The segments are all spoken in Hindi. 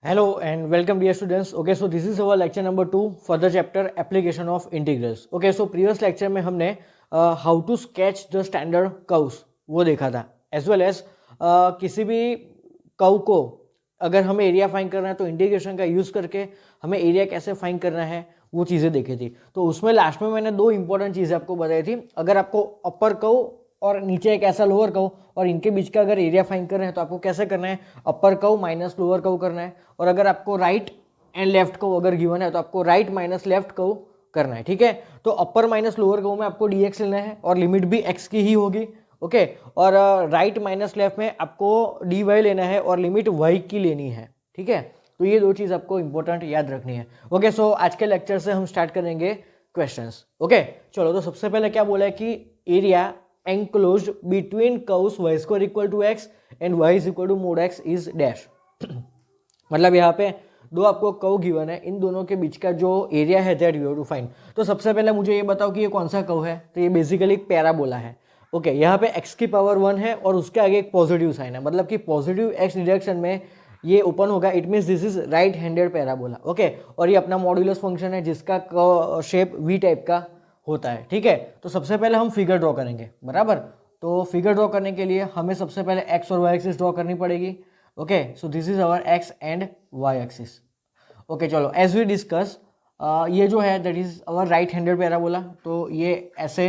Hello and welcome dear students. Okay, so this is our lecture number 2 for the chapter application of integrals. Okay, so previous lecture में हमने how to sketch the standard curves वो देखा था, as well as किसी भी कर्व को अगर हमें एरिया फाइंड करना है तो इंटीग्रेशन का यूज़ करके हमें एरिया कैसे फाइंड करना है वो चीज़ें देखी थी। तो उसमें लास्ट में मैंने दो इंपॉर्टेंट चीज़ें आपको बताई थी। अगर आपको अपर कर्व और नीचे एक ऐसा लोअर कर्व और इनके बीच का अगर एरिया फाइंड करना है तो आपको कैसे करना है, upper curve minus lower curve करना है। और अगर आपको राइट एंड लेफ्ट कर्व अगर गिवन है तो आपको राइट माइनस लेफ्ट कर्व करना है। ठीक है, तो अपर माइनस लोअर कर्व में आपको dx लेना है और लिमिट भी x की ही होगी। ओके, और राइट माइनस लेफ्ट में आपको dy लेना है और लिमिट y की लेनी है। ठीक है, तो ये दो चीज़ आपको इंपॉर्टेंट याद रखनी है। ओके, सो आज के लेक्चर से हम स्टार्ट करेंगे क्वेश्चंस। ओके, चलो तो सबसे पहले क्या बोला है कि area enclosed between curves y square equal to x and y is equal to mod x is dash। मतलब यहाँ पे दो आपको कर्व गिवन है, इन दोनों के बीच का जो एरिया है that you have to find. तो सबसे पहले मुझे ये बताओ कि ये कौन सा कर्व है। तो ये बेसिकली एक पैराबोला है। ओके, यहाँ पे x की पावर 1 है और उसके आगे एक पॉजिटिव साइन है, मतलब कि पॉजिटिव x डायरेक्शन में ये ओपन होगा। It means this is right handed parabola. Okay, और ये अपना मॉड्यूलस फंक्शन है जिसका शेप वी टाइप का होता है। ठीक है, तो सबसे पहले हम फिगर ड्रॉ करेंगे, बराबर। तो फिगर ड्रॉ करने के लिए हमें सबसे पहले एक्स और वाई एक्सिस ड्रॉ करनी पड़ेगी। Okay, so this is our x and y axis. Okay, चलो एज वी डिस्कस ये जो है that is our right handed parabola, तो ये ऐसे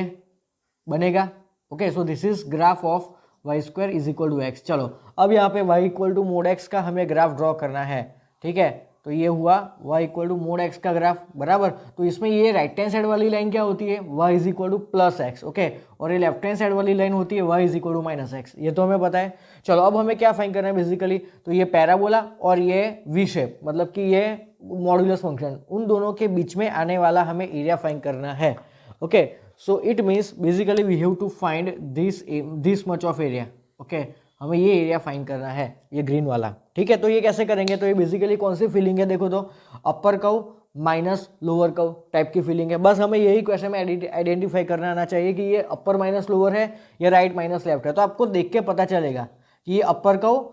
बनेगा। Okay, so this is graph of y square is equal to x. चलो अब यहाँ पे y equal to mod x का हमें ग्राफ ड्रॉ करना है। ठीक है, तो ये हुआ y equal to mod x का ग्राफ, बराबर। तो इसमें ये राइट हैंड साइड वाली लाइन क्या होती है, y is equal to plus x. Okay, और ये लेफ्ट हैंड साइड वाली लाइन होती है y is equal to minus x. ये तो हमें पता है। चलो अब हमें क्या फाइंड करना है बेसिकली, तो ये पैराबोला और ये वी शेप, मतलब कि ये मॉड्यूलस फंक्शन, उन दोनों के बीच में आने वाला हमें एरिया फाइंड करना है। Okay, so it means basically we have to find this much of area. Okay, हमें ये एरिया फाइंड करना है, ये ग्रीन वाला। ठीक है, तो ये कैसे करेंगे, तो ये बेसिकली कौन सी फीलिंग है, देखो तो upper curve minus lower curve type की फीलिंग है। बस हमें यही क्वेश्चन में आइडेंटिफाई करना आना चाहिए कि ये अपर माइनस लोअर है या राइट माइनस लेफ्ट है। तो आपको देख के पता चलेगा कि ये अपर कर्व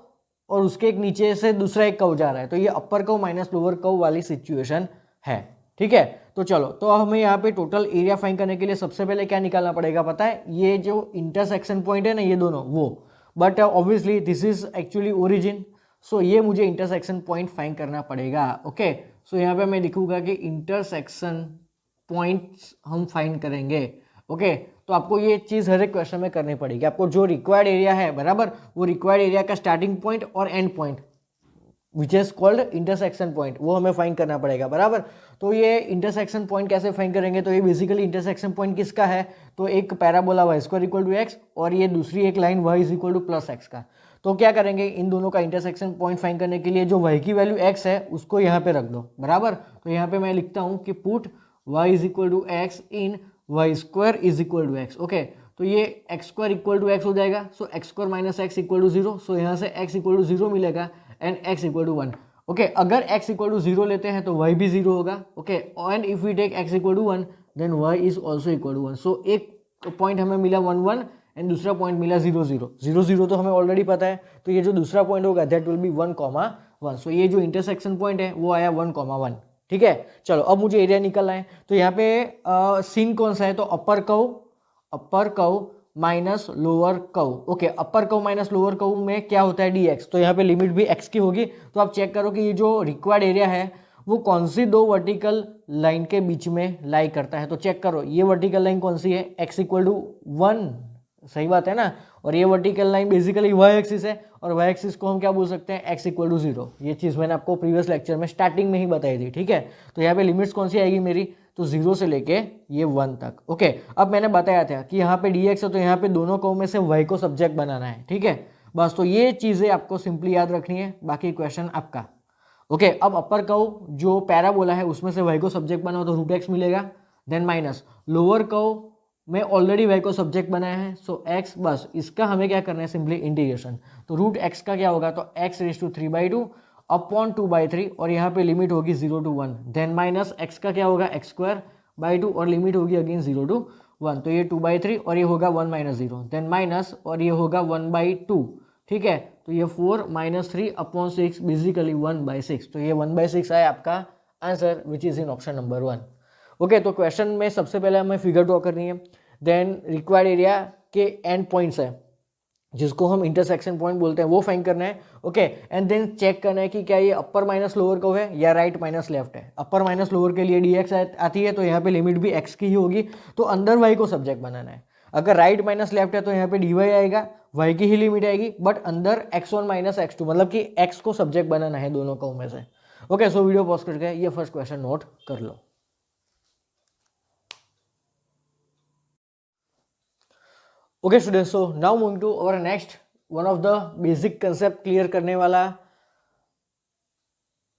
और उसके एक नीचे से दूसरा एक कर्व जा रहा है, तो ये upper curve minus lower curve वाली सिचुएशन है। ठीक है, तो चलो, तो हमें यहाँ पे टोटल एरिया फाइंड करने के लिए सबसे पहले क्या निकालना पड़ेगा, पता है, ये जो इंटरसेक्शन पॉइंट है ना, ये दोनों वो, but obviously this is actually origin, so ये मुझे इंटरसेक्शन पॉइंट फाइंड करना पड़ेगा। ओके, सो यहाँ पे मैं लिखूंगा कि इंटरसेक्शन पॉइंट्स हम फाइंड करेंगे। ओके, तो आपको ये चीज़ हर एक क्वेश्चन में करनी पड़ेगी। आपको जो रिक्वायर्ड एरिया है, बराबर, वो रिक्वायर्ड एरिया का स्टार्टिंग पॉइंट और and point which is called intersection point, वो हमें फाइंड करना पड़ेगा, बराबर। तो ये इंटरसेक्शन पॉइंट कैसे फाइंड करेंगे, तो ये बेसिकली इंटरसेक्शन पॉइंट किसका है, तो एक parabola y square equal to x और ये दूसरी एक line y is equal to plus x का। तो क्या करेंगे, इन दोनों का इंटरसेक्शन पॉइंट फाइंड करने के लिए जो वाई की वैल्यू एक्स है उसको यहाँ पे रख दो, बराबर। तो यहाँ पे मैं लिखता हूँ कि put Y is equal to X in Y square is equal to X. Okay, तो ये X square equal to X हो जाएगा, so X square minus X equal to zero, so यहाँ से एक्स इक्वल टू जीरो मिलेगा and x equal to 1। Okay, अगर x इक्वल टू 0 लेते हैं तो y भी 0 होगा। Okay, and if we take x equal to 1 then y is also equal to 1। So एक पॉइंट हमें मिला 1 1 एंड दूसरा पॉइंट मिला 0 0 0 0, तो हमें ऑलरेडी पता है। तो ये जो दूसरा पॉइंट होगा दैट विल बी 1 1। सो ये जो इंटरसेक्शन पॉइंट है वो आया 1 1। ठीक है, चलो अब मुझे एरिया निकलना है। तो यहाँ पे सीन कौन सा है, तो upper curve minus lower curve. Okay, upper curve minus lower curve में क्या होता है, dx, तो यहाँ पे लिमिट भी x की होगी। तो आप चेक करो कि ये जो रिक्वायर्ड एरिया है वो कौन सी दो वर्टिकल लाइन के बीच में लाई करता है। तो चेक करो, ये वर्टिकल लाइन कौन सी है, x इक्वल टू 1, सही बात है ना। और ये vertical line basically y axis है और वाई एक्सिस को हम क्या बोल सकते हैं, x इक्वल टू 0। ये चीज़ मैंने आपको प्रीवियस लेक्चर में स्टार्टिंग में ही बताई थी। ठीक है, तो यहाँ पे लिमिट्स कौन सी आएगी मेरी, तो 0 से लेके ये 1 तक। ओके, अब मैंने बताया था कि यहाँ पे dx है तो यहाँ पे दोनों कर्व में से y को सब्जेक्ट बनाना है। ठीक है, बस, तो ये चीज़ें आपको सिंपली याद रखनी है, बाकी क्वेश्चन आपका। ओके, अब अपर कर्व जो पैराबोला है उसमें से y को सब्जेक्ट बनाओ तो रूट एक्स मिलेगा, देन माइनस लोअर कर्व में ऑलरेडी y को सब्जेक्ट बनाया है, सो x, बस इसका हमें क्या करना है, सिंपली इंटीग्रेशन। तो रूट एक्स का क्या होगा, तो x रेज टू 3/2 अपॉन 2/3 और यहाँ पे लिमिट होगी 0 to 1, देन माइनस x का क्या होगा, x स्क्वायर बाई 2 और लिमिट होगी अगेन 0 to 1, तो ये 2/3 और ये होगा 1 - 0, देन माइनस और ये होगा 1/2। ठीक है, तो ये 4 माइनस 3/6 बेसिकली 1/6, तो ये 1/6 है आपका answer which is in option number 1। Okay, तो क्वेश्चन में सबसे पहले हमें फिगर ड्रॉ करनी है, देन रिक्वायर्ड एरिया के एंड पॉइंट्स है जिसको हम इंटरसेक्शन पॉइंट बोलते हैं वो फाइंड करना है। ओके, एंड देन चेक करना है कि क्या ये अपर माइनस लोअर को है या राइट माइनस लेफ्ट है। अपर माइनस लोअर के लिए dx आती है तो यहाँ पे लिमिट भी x की ही होगी, तो अंदर y को सब्जेक्ट बनाना है। अगर राइट माइनस लेफ्ट है तो यहाँ पे dy आएगा, y की ही लिमिट आएगी, बट अंदर x1 माइनस x2 मतलब कि x को सब्जेक्ट बनाना है दोनों को में से। ओके, सो वीडियो पॉज करके ये फर्स्ट क्वेश्चन नोट कर लो। Okay students, so now moving to our next one of the basic concept clear करने वाला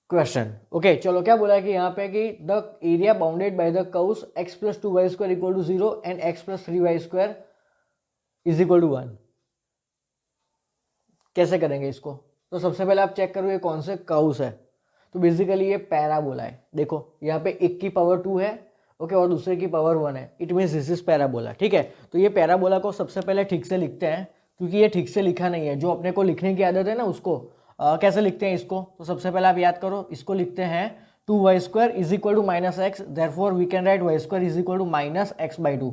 क्वेश्चन। ओके, चलो क्या बोला है कि यहाँ पे कि the area bounded by the curves x plus 2y square equal to 0 and x plus 3y square is equal to 1। कैसे करेंगे इसको? तो सबसे पहले आप चेक करो ये कौन से कर्व्स है। तो बेसिकली ये पैराबोला है। देखो यहाँ पे एक की पावर 2 है, ओके, और दूसरे की पावर 1 है। It means this is parabola. ठीक है, तो ये पैराबोला को सबसे पहले ठीक से लिखते हैं, क्योंकि ये ठीक से लिखा नहीं है। जो अपने को लिखने की आदत है ना, उसको कैसे लिखते हैं इसको? तो सबसे पहले आप याद करो, इसको लिखते हैं 2y square is equal to minus x, therefore we can write y square is equal to minus x by 2।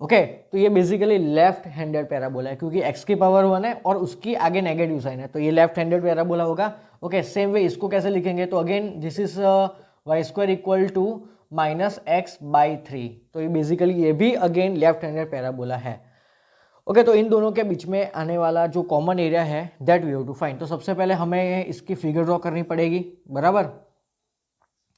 Okay, तो ये बेसिकली लेफ्ट हैंडेड पैराबोला है, क्योंकि x की पावर 1 है और उसकी आगे नेगेटिव साइन है, तो ये लेफ्ट हैंडेड पैराबोला होगा। ओके, सेम वे इसको कैसे लिखेंगे? तो again this is y square equal to minus x by 3, तो ये बेसिकली ये भी अगेन लेफ्ट हैंडेड पैराबोला है। ओके, तो इन दोनों के बीच में आने वाला जो कॉमन एरिया है that we have to find. तो सबसे पहले हमें इसकी फिगर ड्रॉ करनी पड़ेगी, बराबर।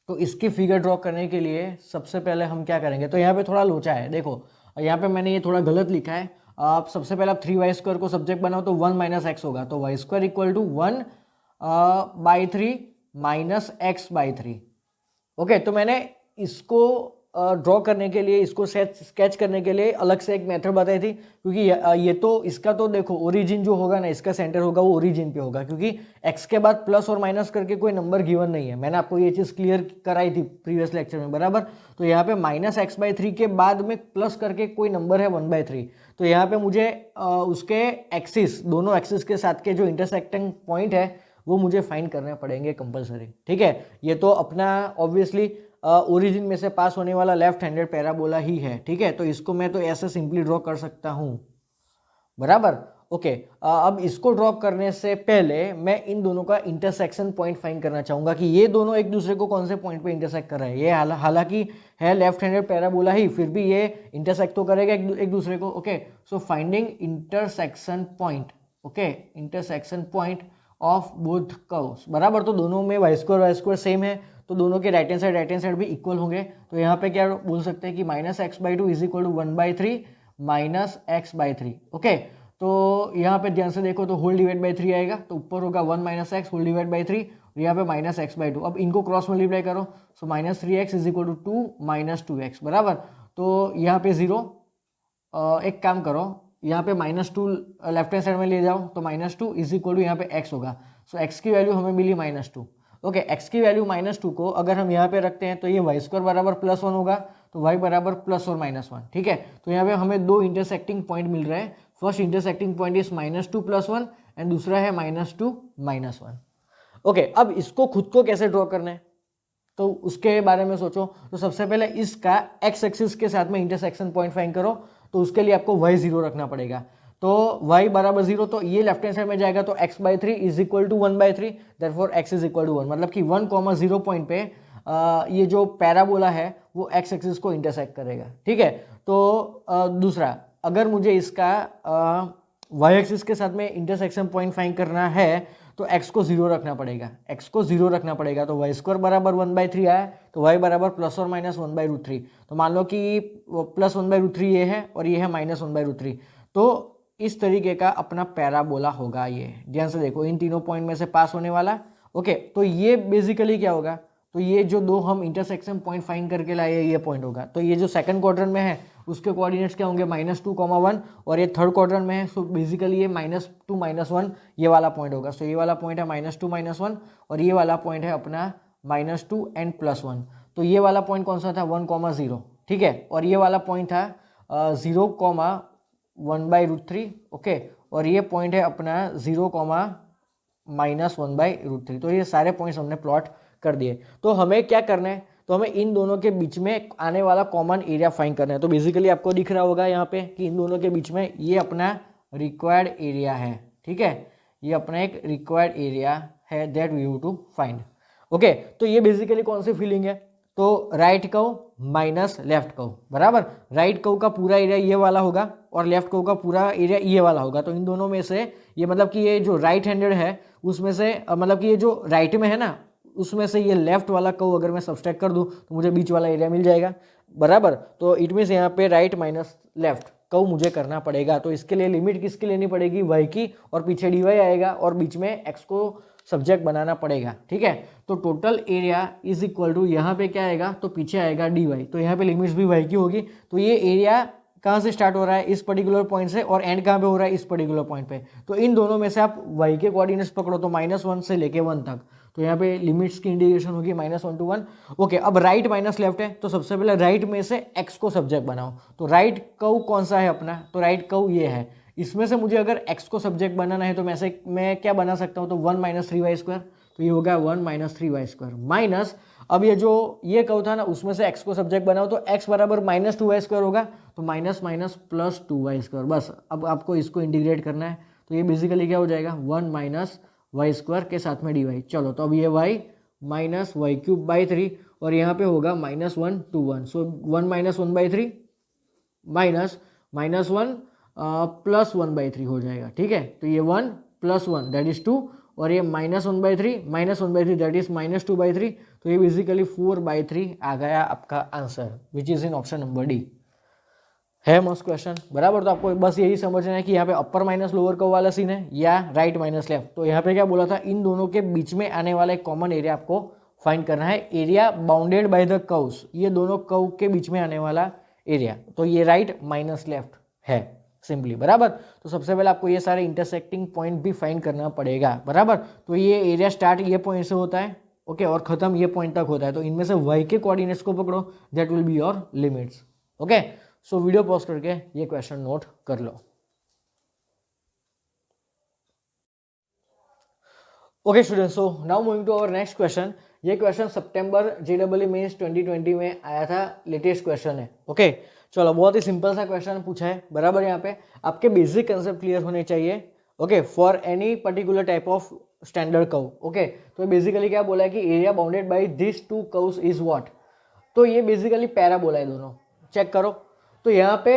तो इसकी फिगर ड्रॉ करने के लिए सबसे पहले हम क्या करेंगे? तो यहाँ पे थोड़ा लोचा है, देखो यहाँ पे मैंने ये थोड़ा गलत लिखा है। आप सबसे पहले आप 3y स्क्वायर को सब्जेक्ट बनाओ तो 1 माइनस एक्स होगा, तो y square equal to 1/3 minus x by 3। Okay, तो मैंने इसको ड्रॉ करने के लिए, इसको स्केच करने के लिए अलग से एक मेथड बताई थी, क्योंकि ये तो इसका तो देखो ओरिजिन जो होगा ना, इसका सेंटर होगा वो ओरिजिन पे होगा, क्योंकि x के बाद प्लस और माइनस करके कोई नंबर गिवन नहीं है। मैंने आपको ये चीज़ क्लियर कराई थी प्रीवियस लेक्चर में, बराबर। तो यहाँ पे माइनस एक्स बाई 3 के बाद में प्लस करके कोई नंबर है 1/3, तो यहाँ पे मुझे उसके एक्सिस, दोनों एक्सिस के साथ के जो इंटरसेक्टिंग पॉइंट है वो मुझे फाइंड करने पड़ेंगे कंपलसरी। ठीक है, ये तो अपना ऑब्वियसली ओरिजिन में से पास होने वाला लेफ्ट हैंडेड पैराबोला ही है। ठीक है, तो इसको मैं तो ऐसे सिंपली ड्रॉ कर सकता हूँ, बराबर। ओके, अब इसको ड्रॉ करने से पहले मैं इन दोनों का इंटरसेक्शन पॉइंट फाइंड करना चाहूंगा कि ये दोनों एक दूसरे को कौन से पॉइंट पे इंटरसेक्ट कर रहे हैं। ये हालांकि है लेफ्ट हैंडेड पैराबोला ही, फिर भी ये इंटरसेक्ट तो करेगा एक दूसरे को। Okay, so finding intersection point, okay, intersection point of both curves, बराबर। तो दोनों में y स्क्वायर सेम है, तो दोनों के राइट हैंड साइड भी इक्वल होंगे। तो यहाँ पे क्या बोल सकते हैं कि minus x by 2 is equal to 1/3 minus x by 3। Okay, तो यहाँ पे ध्यान से देखो तो होल डिवाइड बाई 3 आएगा, तो ऊपर होगा 1 minus x whole divide by 3, यहाँ पे माइनस एक्स बाई 2। अब इनको क्रॉस मल्टीप्लाई करो, so minus 3x is equal to 2 minus 2x, बराबर। तो यहाँ पे 0, एक काम करो, यहाँ पे -2 लेफ्ट हैंड साइड में ले जाओ, तो -2 इज इक्वल टू यहाँ पे x होगा। सो x की वैल्यू हमें मिली -2। ओके, x की वैल्यू -2 को अगर हम यहाँ पे रखते हैं तो ये y स्क्वायर बराबर +1 होगा, तो y बराबर प्लस और -1। ठीक है, तो यहाँ पे हमें दो इंटरसेक्टिंग पॉइंट मिल रहे हैं। First intersecting point is -2 + 1 and दूसरा है -2 -1। ओके, अब इसको खुद को कैसे ड्रॉ करना है तो उसके बारे में सोचो। तो सबसे पहले इसका x एक्सिस के साथ में इंटरसेक्शन पॉइंट फाइंड करो, तो उसके लिए आपको y 0 रखना पड़ेगा। तो y बराबर 0, तो ये लेफ्ट हैंड साइड में जाएगा, तो x/3 is equal to 1/3, therefore x is equal to 1, मतलब कि 1,0 पॉइंट पे ये जो पैराबोला है वो x एक्सिस को इंटरसेक्ट करेगा। ठीक है, तो दूसरा, अगर मुझे इसका y एक्सिस के साथ में इंटरसेक्शन पॉइंट फाइंड करना है तो x को 0 रखना पड़ेगा, x को 0 रखना पड़ेगा। तो y स्क्वायर बराबर 1/3 आया, तो y बराबर प्लस और माइनस 1/√3। तो मान लो कि प्लस 1/√3 ये है और ये है माइनस 1/√3, तो इस तरीके का अपना पैराबोला होगा। ये ध्यान से देखो, इन तीनों पॉइंट में से पास होने वाला। ओके, तो ये बेसिकली क्या होगा, तो ये जो दो हम इंटरसेक्शन पॉइंट फाइंड करके लाए ये पॉइंट होगा। तो ये जो सेकंड क्वाड्रेंट में है उसके कोऑर्डिनेट्स क्या होंगे, -2, 1, और ये थर्ड क्वाड्रेंट में है, सो बेसिकली ये -2 -1 ये वाला पॉइंट होगा। सो ये वाला पॉइंट है -2 -1 और ये वाला पॉइंट है अपना -2 एंड +1। तो ये वाला पॉइंट कौन सा था, 1,0। ठीक है, और ये वाला पॉइंट था 0, 1/√3। ओके, और ये पॉइंट है अपना 0, -1/√3। तो ये सारे पॉइंट्स हमने प्लॉट कर दिए। तो हमें क्या करना है, तो हमें इन दोनों के बीच में आने वाला कॉमन एरिया फाइंड करना है। तो बेसिकली आपको दिख रहा होगा यहाँ पे कि इन दोनों के बीच में ये अपना रिक्वायर्ड एरिया है, ठीक है, ये अपना एक रिक्वायर्ड एरिया है that we have to find. Okay, तो ये बेसिकली कौन सी फीलिंग है, तो right curve minus left curve बराबर, राइट कर्व का पूरा एरिया ये वाला होगा और लेफ्ट कर्व का पूरा एरिया ये वाला होगा। तो इन दोनों में से ये मतलब कि ये जो राइट हैंडेड है उसमें से मतलब कि ये जो राइट में है ना उसमें से ये लेफ्ट वाला कर्व अगर मैं सब्सट्रैक्ट कर दूं तो मुझे बीच वाला एरिया मिल जाएगा बराबर। तो इट मीन्स यहाँ पे राइट माइनस लेफ्ट कर्व मुझे करना पड़ेगा। तो इसके लिए लिमिट किसकी लेनी पड़ेगी, y की, और पीछे dy आएगा और बीच में x को सब्जेक्ट बनाना पड़ेगा, ठीक है। तो total area is equal to यहाँ पे क्या आएगा, तो पीछे आएगा dy। तो यहाँ पे लिमिट्स भी y की होगी। तो ये एरिया कहाँ से स्टार्ट हो रहा है, इस पर्टिकुलर पॉइंट से, और एंड कहाँ पे हो रहा है, इस पर्टिकुलर पॉइंट पे। तो इन दोनों में से आप y के कोऑर्डिनेट्स पकड़ो तो -1 से लेके 1 तक। तो यहाँ पे लिमिट्स की इंडिकेशन होगी -1 to 1। ओके, अब राइट माइनस लेफ्ट है तो सबसे पहले राइट में से x को सब्जेक्ट बनाओ। तो राइट कर्व कौन सा है अपना, तो राइट कर्व ये है। इसमें से मुझे अगर x को सब्जेक्ट बनाना है तो मैं क्या बना सकता हूँ, तो 1 - 3y²। तो ये हो गया 1 - 3y² माइनस, अब ये जो ये कर्व था ना उसमें से x को सब्जेक्ट बनाओ तो x बराबर -2y² होगा। तो माइनस माइनस प्लस 2y²। बस अब आपको इसको इंटीग्रेट करना है। तो ये बेसिकली क्या हो जाएगा, 1 - y² के साथ में dy। चलो, तो अब ये y -y³/3 और यहाँ पे होगा -1 to 1। सो 1 - 1/3 माइनस -1 प्लस 1/3 हो जाएगा, ठीक है। तो ये 1 + 1 दैट इज 2 और ये -1/3 दैट इज -2/3। तो ये बेसिकली 4/3 आ गया आपका answer, which is in option number D. है मस्त क्वेश्चन बराबर। तो आपको बस यही समझना है कि यहाँ पे अपर माइनस लोअर कर्व वाला सीन है या राइट माइनस लेफ्ट। तो यहाँ पे क्या बोला था, इन दोनों के बीच में आने वाला एक कॉमन एरिया आपको फाइंड करना है, area bounded by the curves, ये दोनों कर्व के बीच में आने वाला एरिया। तो ये राइट माइनस लेफ्ट है सिंपली बराबर। तो सबसे पहले आपको ये सारे इंटरसेक्टिंग पॉइंट भी फाइंड करना पड़ेगा बराबर। तो ये एरिया स्टार्ट ये पॉइंट से होता है, ओके, और खत्म ये पॉइंट तक होता है। तो इनमें से y के कोऑर्डिनेट्स को पकड़ो, that will be your limits. Okay, so video pause करके ये क्वेश्चन नोट कर लो। Okay students, so now moving to our next question. ये क्वेश्चन सितंबर JEE मेंस 2020 में आया था, लेटेस्ट क्वेश्चन है। ओके, चलो, बहुत ही सिंपल सा क्वेश्चन पूछा है बराबर। यहाँ पे आपके बेसिक कंसेप्ट क्लियर होने चाहिए, okay, for any particular type of standard curve. Okay, तो बेसिकली क्या बोला है कि area bounded by this two curves is what. तो ये बेसिकली पैराबोला है दोनों, चेक करो। तो यहाँ पे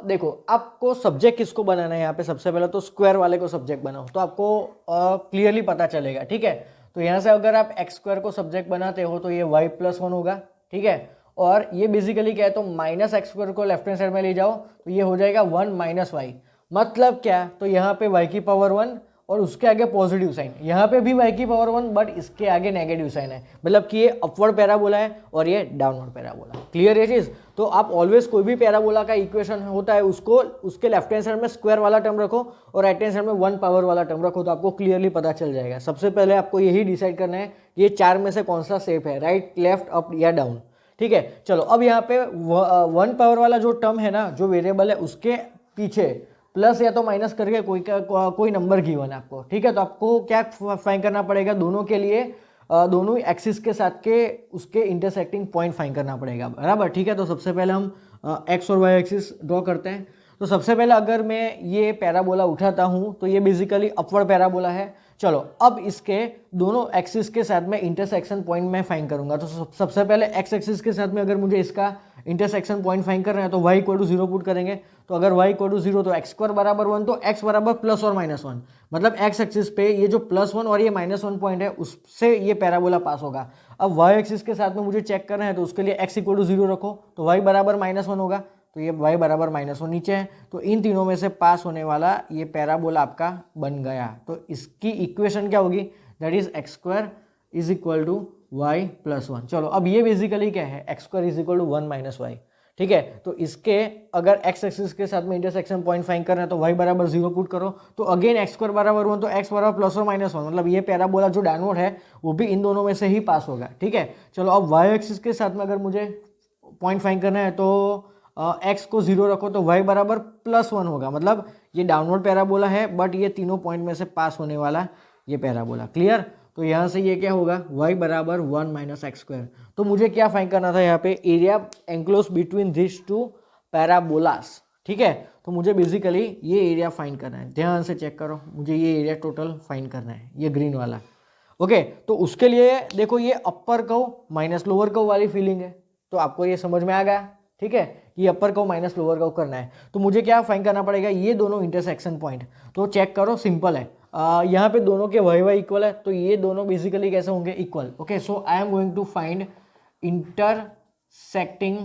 देखो, आपको सब्जेक्ट किसको बनाना है, यहाँ पे सबसे पहले तो स्क्वायर वाले को सब्जेक्ट बनाओ तो आपको क्लियरली पता चलेगा, ठीक है। तो यहाँ से अगर आप x² को सब्जेक्ट बनाते हो तो ये y+1 होगा, ठीक है। और ये बेसिकली क्या है, तो -x² को लेफ्ट हैंड साइड में ले जाओ तो ये हो जाएगा 1 - y। मतलब क्या, तो यहाँ पे y की पावर 1 और उसके आगे पॉजिटिव साइन, यहाँ पे भी y की पावर 1 बट इसके आगे नेगेटिव साइन है। मतलब कि ये अपवर्ड पैराबोला है और ये डाउनवर्ड पैराबोला। क्लियर है चीज। तो आप ऑलवेज कोई भी पैराबोला का इक्वेशन होता है उसको उसके लेफ्ट हैंड साइड में स्क्वायर वाला टर्म रखो और राइट हैंड साइड में 1 पावर वाला टर्म रखो, तो आपको क्लियरली पता चल जाएगा। सबसे पहले आपको यही डिसाइड करना है ये चार में से कौन सा शेप है, राइट, लेफ्ट, अप या डाउन, ठीक है। चलो, अब यहाँ पे 1 पावर वाला जो टर्म है ना, जो वेरिएबल है, उसके पीछे प्लस या तो माइनस करके कोई नंबर गिवन है आपको, ठीक है। तो आपको क्या फाइंड करना पड़ेगा, दोनों के लिए दोनों एक्सिस के साथ के उसके इंटरसेक्टिंग पॉइंट फाइंड करना पड़ेगा बराबर, ठीक है। तो सबसे पहले हम एक्स और वाई एक्सिस ड्रॉ करते हैं। तो सबसे पहले अगर मैं ये पैराबोला उठाता हूँ तो ये बेसिकली अपवर्ड पैराबोला है। चलो, अब इसके दोनों एक्सिस के साथ में इंटरसेक्शन पॉइंट मैं फाइंड करूंगा। तो सबसे पहले एक्स एक्सिस के साथ में अगर मुझे इसका इंटरसेक्शन पॉइंट फाइंड करना है तो y = 0 पुट करेंगे। तो अगर y = 0 तो x² = 1, तो x बराबर प्लस और -1, मतलब x एक्सिस पे ये जो +1 और ये -1 पॉइंट है उससे ये पैराबोला पास होगा। अब y एक्सिस के साथ में मुझे चेक करना है तो उसके लिए x = 0 रखो, तो y बराबर -1 होगा, तो ये y बराबर -1 नीचे है। तो इन तीनों में से पास होने वाला ये पैराबोला आपका बन गया। तो इसकी इक्वेशन क्या होगी, दैट इज x² = y+1। चलो, अब ये बेसिकली क्या है, x² = 1 - y, ठीक है। तो इसके अगर x एक्सिस के साथ में इंटरसेक्शन पॉइंट फाइंड करना है तो y बराबर 0 पुट करो। तो अगेन x² बराबर 1, तो x बराबर प्लस और -1, मतलब ये पैराबोला जो डाउनवर्ड है वो भी इन दोनों में से ही पास होगा, ठीक है। चलो, अब y एक्सिस के साथ में अगर मुझे पॉइंट फाइंड करना है तो x को 0 रखो, तो y बराबर +1 होगा, मतलब ये डाउनवर्ड पैराबोला है बट ये तीनों पॉइंट में से पास होने वाला ये पैराबोला। क्लियर? तो यहाँ से ये क्या होगा, y बराबर 1 माइनस एक्स स्क्वायर। तो मुझे क्या फाइंड करना था यहाँ पे, area enclose between this two parabolas. ठीक है, तो मुझे बेसिकली ये एरिया फाइंड करना है। ध्यान से चेक करो, मुझे ये एरिया टोटल फाइंड करना है, ये ग्रीन वाला। ओके, तो उसके लिए देखो ये upper curve minus lower curve वाली फीलिंग है, तो आपको ये समझ में आ गया। ठीक है, ये upper curve minus lower curve करना है, तो मुझे क्या फाइंड करना पड़ेगा, ये दोनों इंटरसेक्शन पॉइंट। तो चेक करो, सिंपल है, यहाँ पे दोनों के वाई वाई इक्वल है, तो ये दोनों बेसिकली कैसे होंगे, equal. Okay, so I am going to find intersecting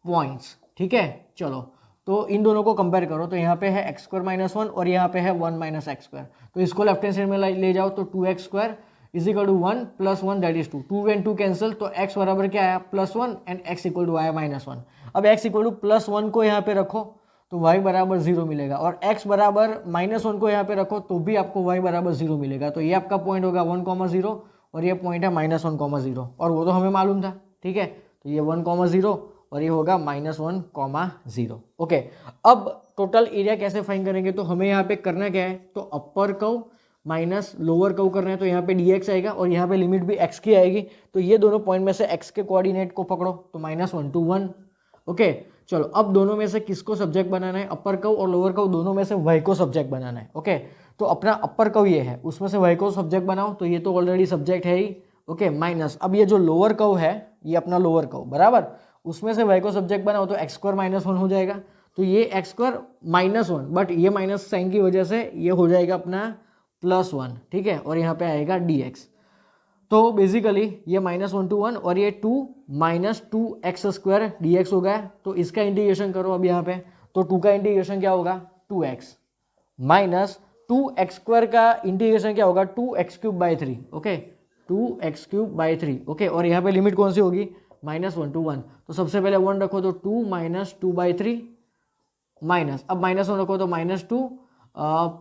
points. ठीक है, चलो, तो इन दोनों को कंपेयर करो, तो यहाँ पे है एक्स स्क्वायर माइनस 1 और यहाँ पे है 1 माइनस एक्स स्क्वायर। तो इसको लेफ्ट हैंड साइड में ले जाओ, तो 2x square is equal to 1 plus 1 that is 2। 2 and 2 cancel, तो x बराबर क्या आया, +1 एंड x इक्वल टू आया -1। अब x इक्वल टू +1 को यहाँ पे रखो तो y बराबर 0 मिलेगा, और x बराबर -1 को यहाँ पे रखो तो भी आपको y बराबर 0 मिलेगा। तो ये आपका पॉइंट होगा 1,0 और ये पॉइंट है -1,0, और वो तो हमें मालूम था। ठीक है, तो ये 1,0 और ये होगा -1,0। ओके, अब टोटल एरिया कैसे फाइंड करेंगे, तो हमें यहाँ पे करना क्या है, तो upper curve minus lower curve करना है, तो यहाँ पे dx आएगा और यहाँ पे लिमिट भी x की आएगी। तो ये दोनों पॉइंट में से x के कोऑर्डिनेट को पकड़ो, तो -1 to 1। ओके, चलो, अब दोनों में से किसको सब्जेक्ट बनाना है, अपर कर्व और लोअर कर्व दोनों में से y को सब्जेक्ट बनाना है। ओके, तो अपना अपर कर्व ये है, उसमें से y को सब्जेक्ट बनाओ, तो ये तो ऑलरेडी सब्जेक्ट है ही। ओके, माइनस, अब ये जो लोअर कर्व है, ये अपना लोअर कर्व बराबर, उसमें से y को सब्जेक्ट बनाओ तो x स्क्वायर -1 हो जाएगा। तो ये x स्क्वायर -1, बट ये माइनस साइन की वजह से ये हो जाएगा अपना +1। ठीक है, और यहाँ पे आएगा dx। तो बेसिकली ये -1 to 1 और ये 2 माइनस 2x स्क्वायर dx हो गया। तो इसका इंटीग्रेशन करो अब यहाँ पे, तो 2 का इंटीग्रेशन क्या होगा, 2x माइनस 2x स्क्वायर का इंटीग्रेशन क्या होगा, 2x³/3। Okay, 2x³/3। ओके, और यहाँ पे लिमिट कौन सी होगी, -1 to 1। तो सबसे पहले 1 रखो तो 2 माइनस 2/3 माइनस, अब -1 रखो तो -2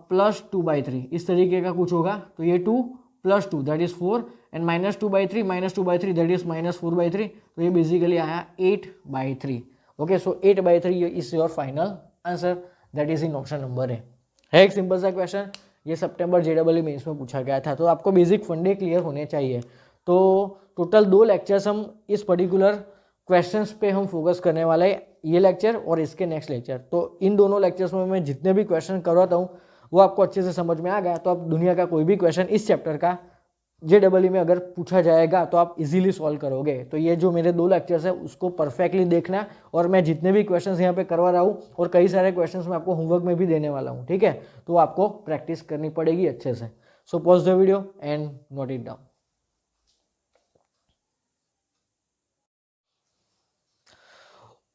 प्लस 2/3, इस तरीके का कुछ होगा। तो ये 2 + 2 that is 4 and -2/3 that is -4/3। तो ये बेसिकली आया 8/3। Okay, so 8/3 is your final answer, that is in option number A. है एक सिंपल सा क्वेश्चन, ये सितंबर JEE मेंस में पूछा गया था, तो आपको बेसिक फंडे क्लियर होने चाहिए। तो टोटल 2 लेक्चर्स हम इस पर्टिकुलर क्वेश्चंस पे हम फोकस करने वाले हैं, ये लेक्चर और इसके नेक्स्ट लेक्चर। तो इन दोनों लेक्चर्स में मैं जितने भी क्वेश्चन करवाता हूँ वो आपको अच्छे से समझ में आ गया, तो आप दुनिया का कोई भी क्वेश्चन इस चैप्टर का JEE में अगर पूछा जाएगा तो आप इजीली सॉल्व करोगे। तो ये जो मेरे 2 लेक्चर्स है उसको परफेक्टली देखना, और मैं जितने भी क्वेश्चंस यहाँ पे करवा रहा हूँ और कई सारे क्वेश्चंस मैं आपको होमवर्क में भी देने वाला हूँ। ठीक है, तो आपको प्रैक्टिस करनी पड़ेगी अच्छे से। So pause the video and note it down.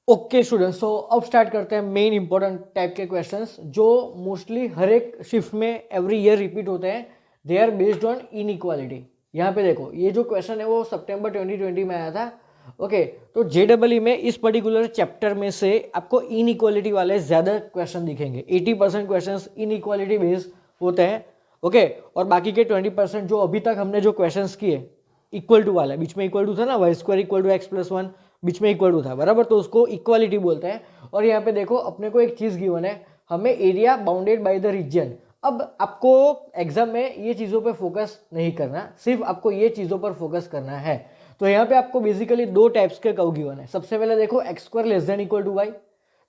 Okay students, so अब स्टार्ट करते हैं मेन इंपॉर्टेंट टाइप के क्वेश्चंस जो मोस्टली हर एक शिफ्ट में एवरी ईयर रिपीट होते हैं। They are based on inequality. यहाँ पे देखो, ये जो क्वेश्चन है वो सितंबर 2020 में आया था। ओके, तो JEE में इस पर्टिकुलर चैप्टर में से आपको इनइक्वालिटी वाले ज्यादा क्वेश्चन दिखेंगे। 80% क्वेश्चन इनइक्वालिटी बेस्ड होते हैं। ओके, और बाकी के 20% जो अभी तक हमने जो क्वेश्चन किए इक्वल टू वाला, बीच में इक्वल टू था ना, y² = x+1, बीच में इक्वल टू था बराबर, तो उसको इक्वालिटी बोलते हैं। और यहाँ पे देखो, अपने को एक चीज गिवन है, हमें area bounded by the region. अब आपको एग्जाम में ये चीजों पे फोकस नहीं करना, सिर्फ आपको ये चीजों पर फोकस करना है। तो यहाँ पे आपको बेसिकली 2 टाइप्स के कर्व गिवन है। सबसे पहले देखो x² < y,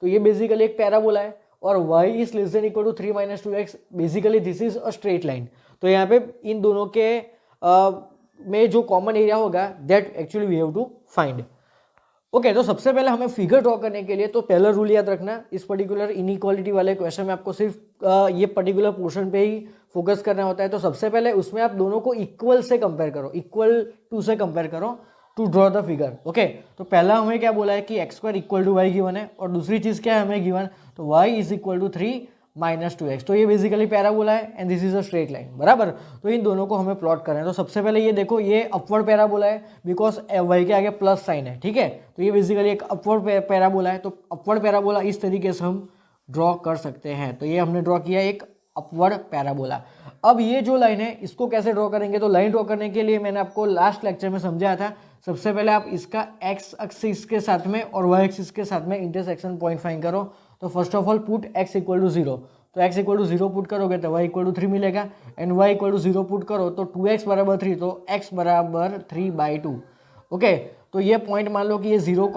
तो ये बेसिकली एक पैराबोला है, और y > 3 - 2x, basically this is a straight line. तो यहाँ पे इन दोनों के में जो कॉमन एरिया होगा that actually we have to find. Okay, तो सबसे पहले हमें फिगर ड्रॉ करने के लिए तो पहला रूल याद रखना, इस पर्टिकुलर इनइक्वालिटी वाले क्वेश्चन में आपको सिर्फ ये पर्टिकुलर पोर्शन पे ही फोकस करना होता है। तो सबसे पहले उसमें आप दोनों को इक्वल से कंपेयर करो, इक्वल टू से कंपेयर करो to draw the figure. Okay, तो पहला हमें क्या बोला है कि x² = y गिवन है, और दूसरी चीज क्या है हमें गिवन, तो y = 3 - 2x। तो ये बेसिकली पैराबोला है and this is a straight line बराबर। तो इन दोनों को हमें प्लॉट करना है। तो सबसे पहले ये देखो, ये अपवर्ड पैराबोला है बिकॉज y के आगे प्लस साइन है। ठीक है, तो ये बेसिकली एक अपवर्ड पैराबोला है। तो अपवर्ड पैराबोला इस तरीके से हम ड्रॉ कर सकते हैं। तो ये हमने ड्रॉ किया एक अपवर्ड पैराबोला। अब ये जो लाइन है इसको कैसे ड्रॉ करेंगे, तो लाइन ड्रॉ करने के लिए मैंने आपको लास्ट लेक्चर में समझाया था। सबसे पहले आप इसका x एक्सिस के साथ में और y एक्सिस के साथ में इंटरसेक्शन पॉइंट फाइंड करो। तो first of all put x = 0, तो x इक्वल टू 0 पुट करोगे तो y इक्वल टू 3 मिलेगा, and y equal to 0 put करो तो 2x बराबर 3, तो x बराबर 3/2। ओके, तो ये पॉइंट मान लो कि ये 0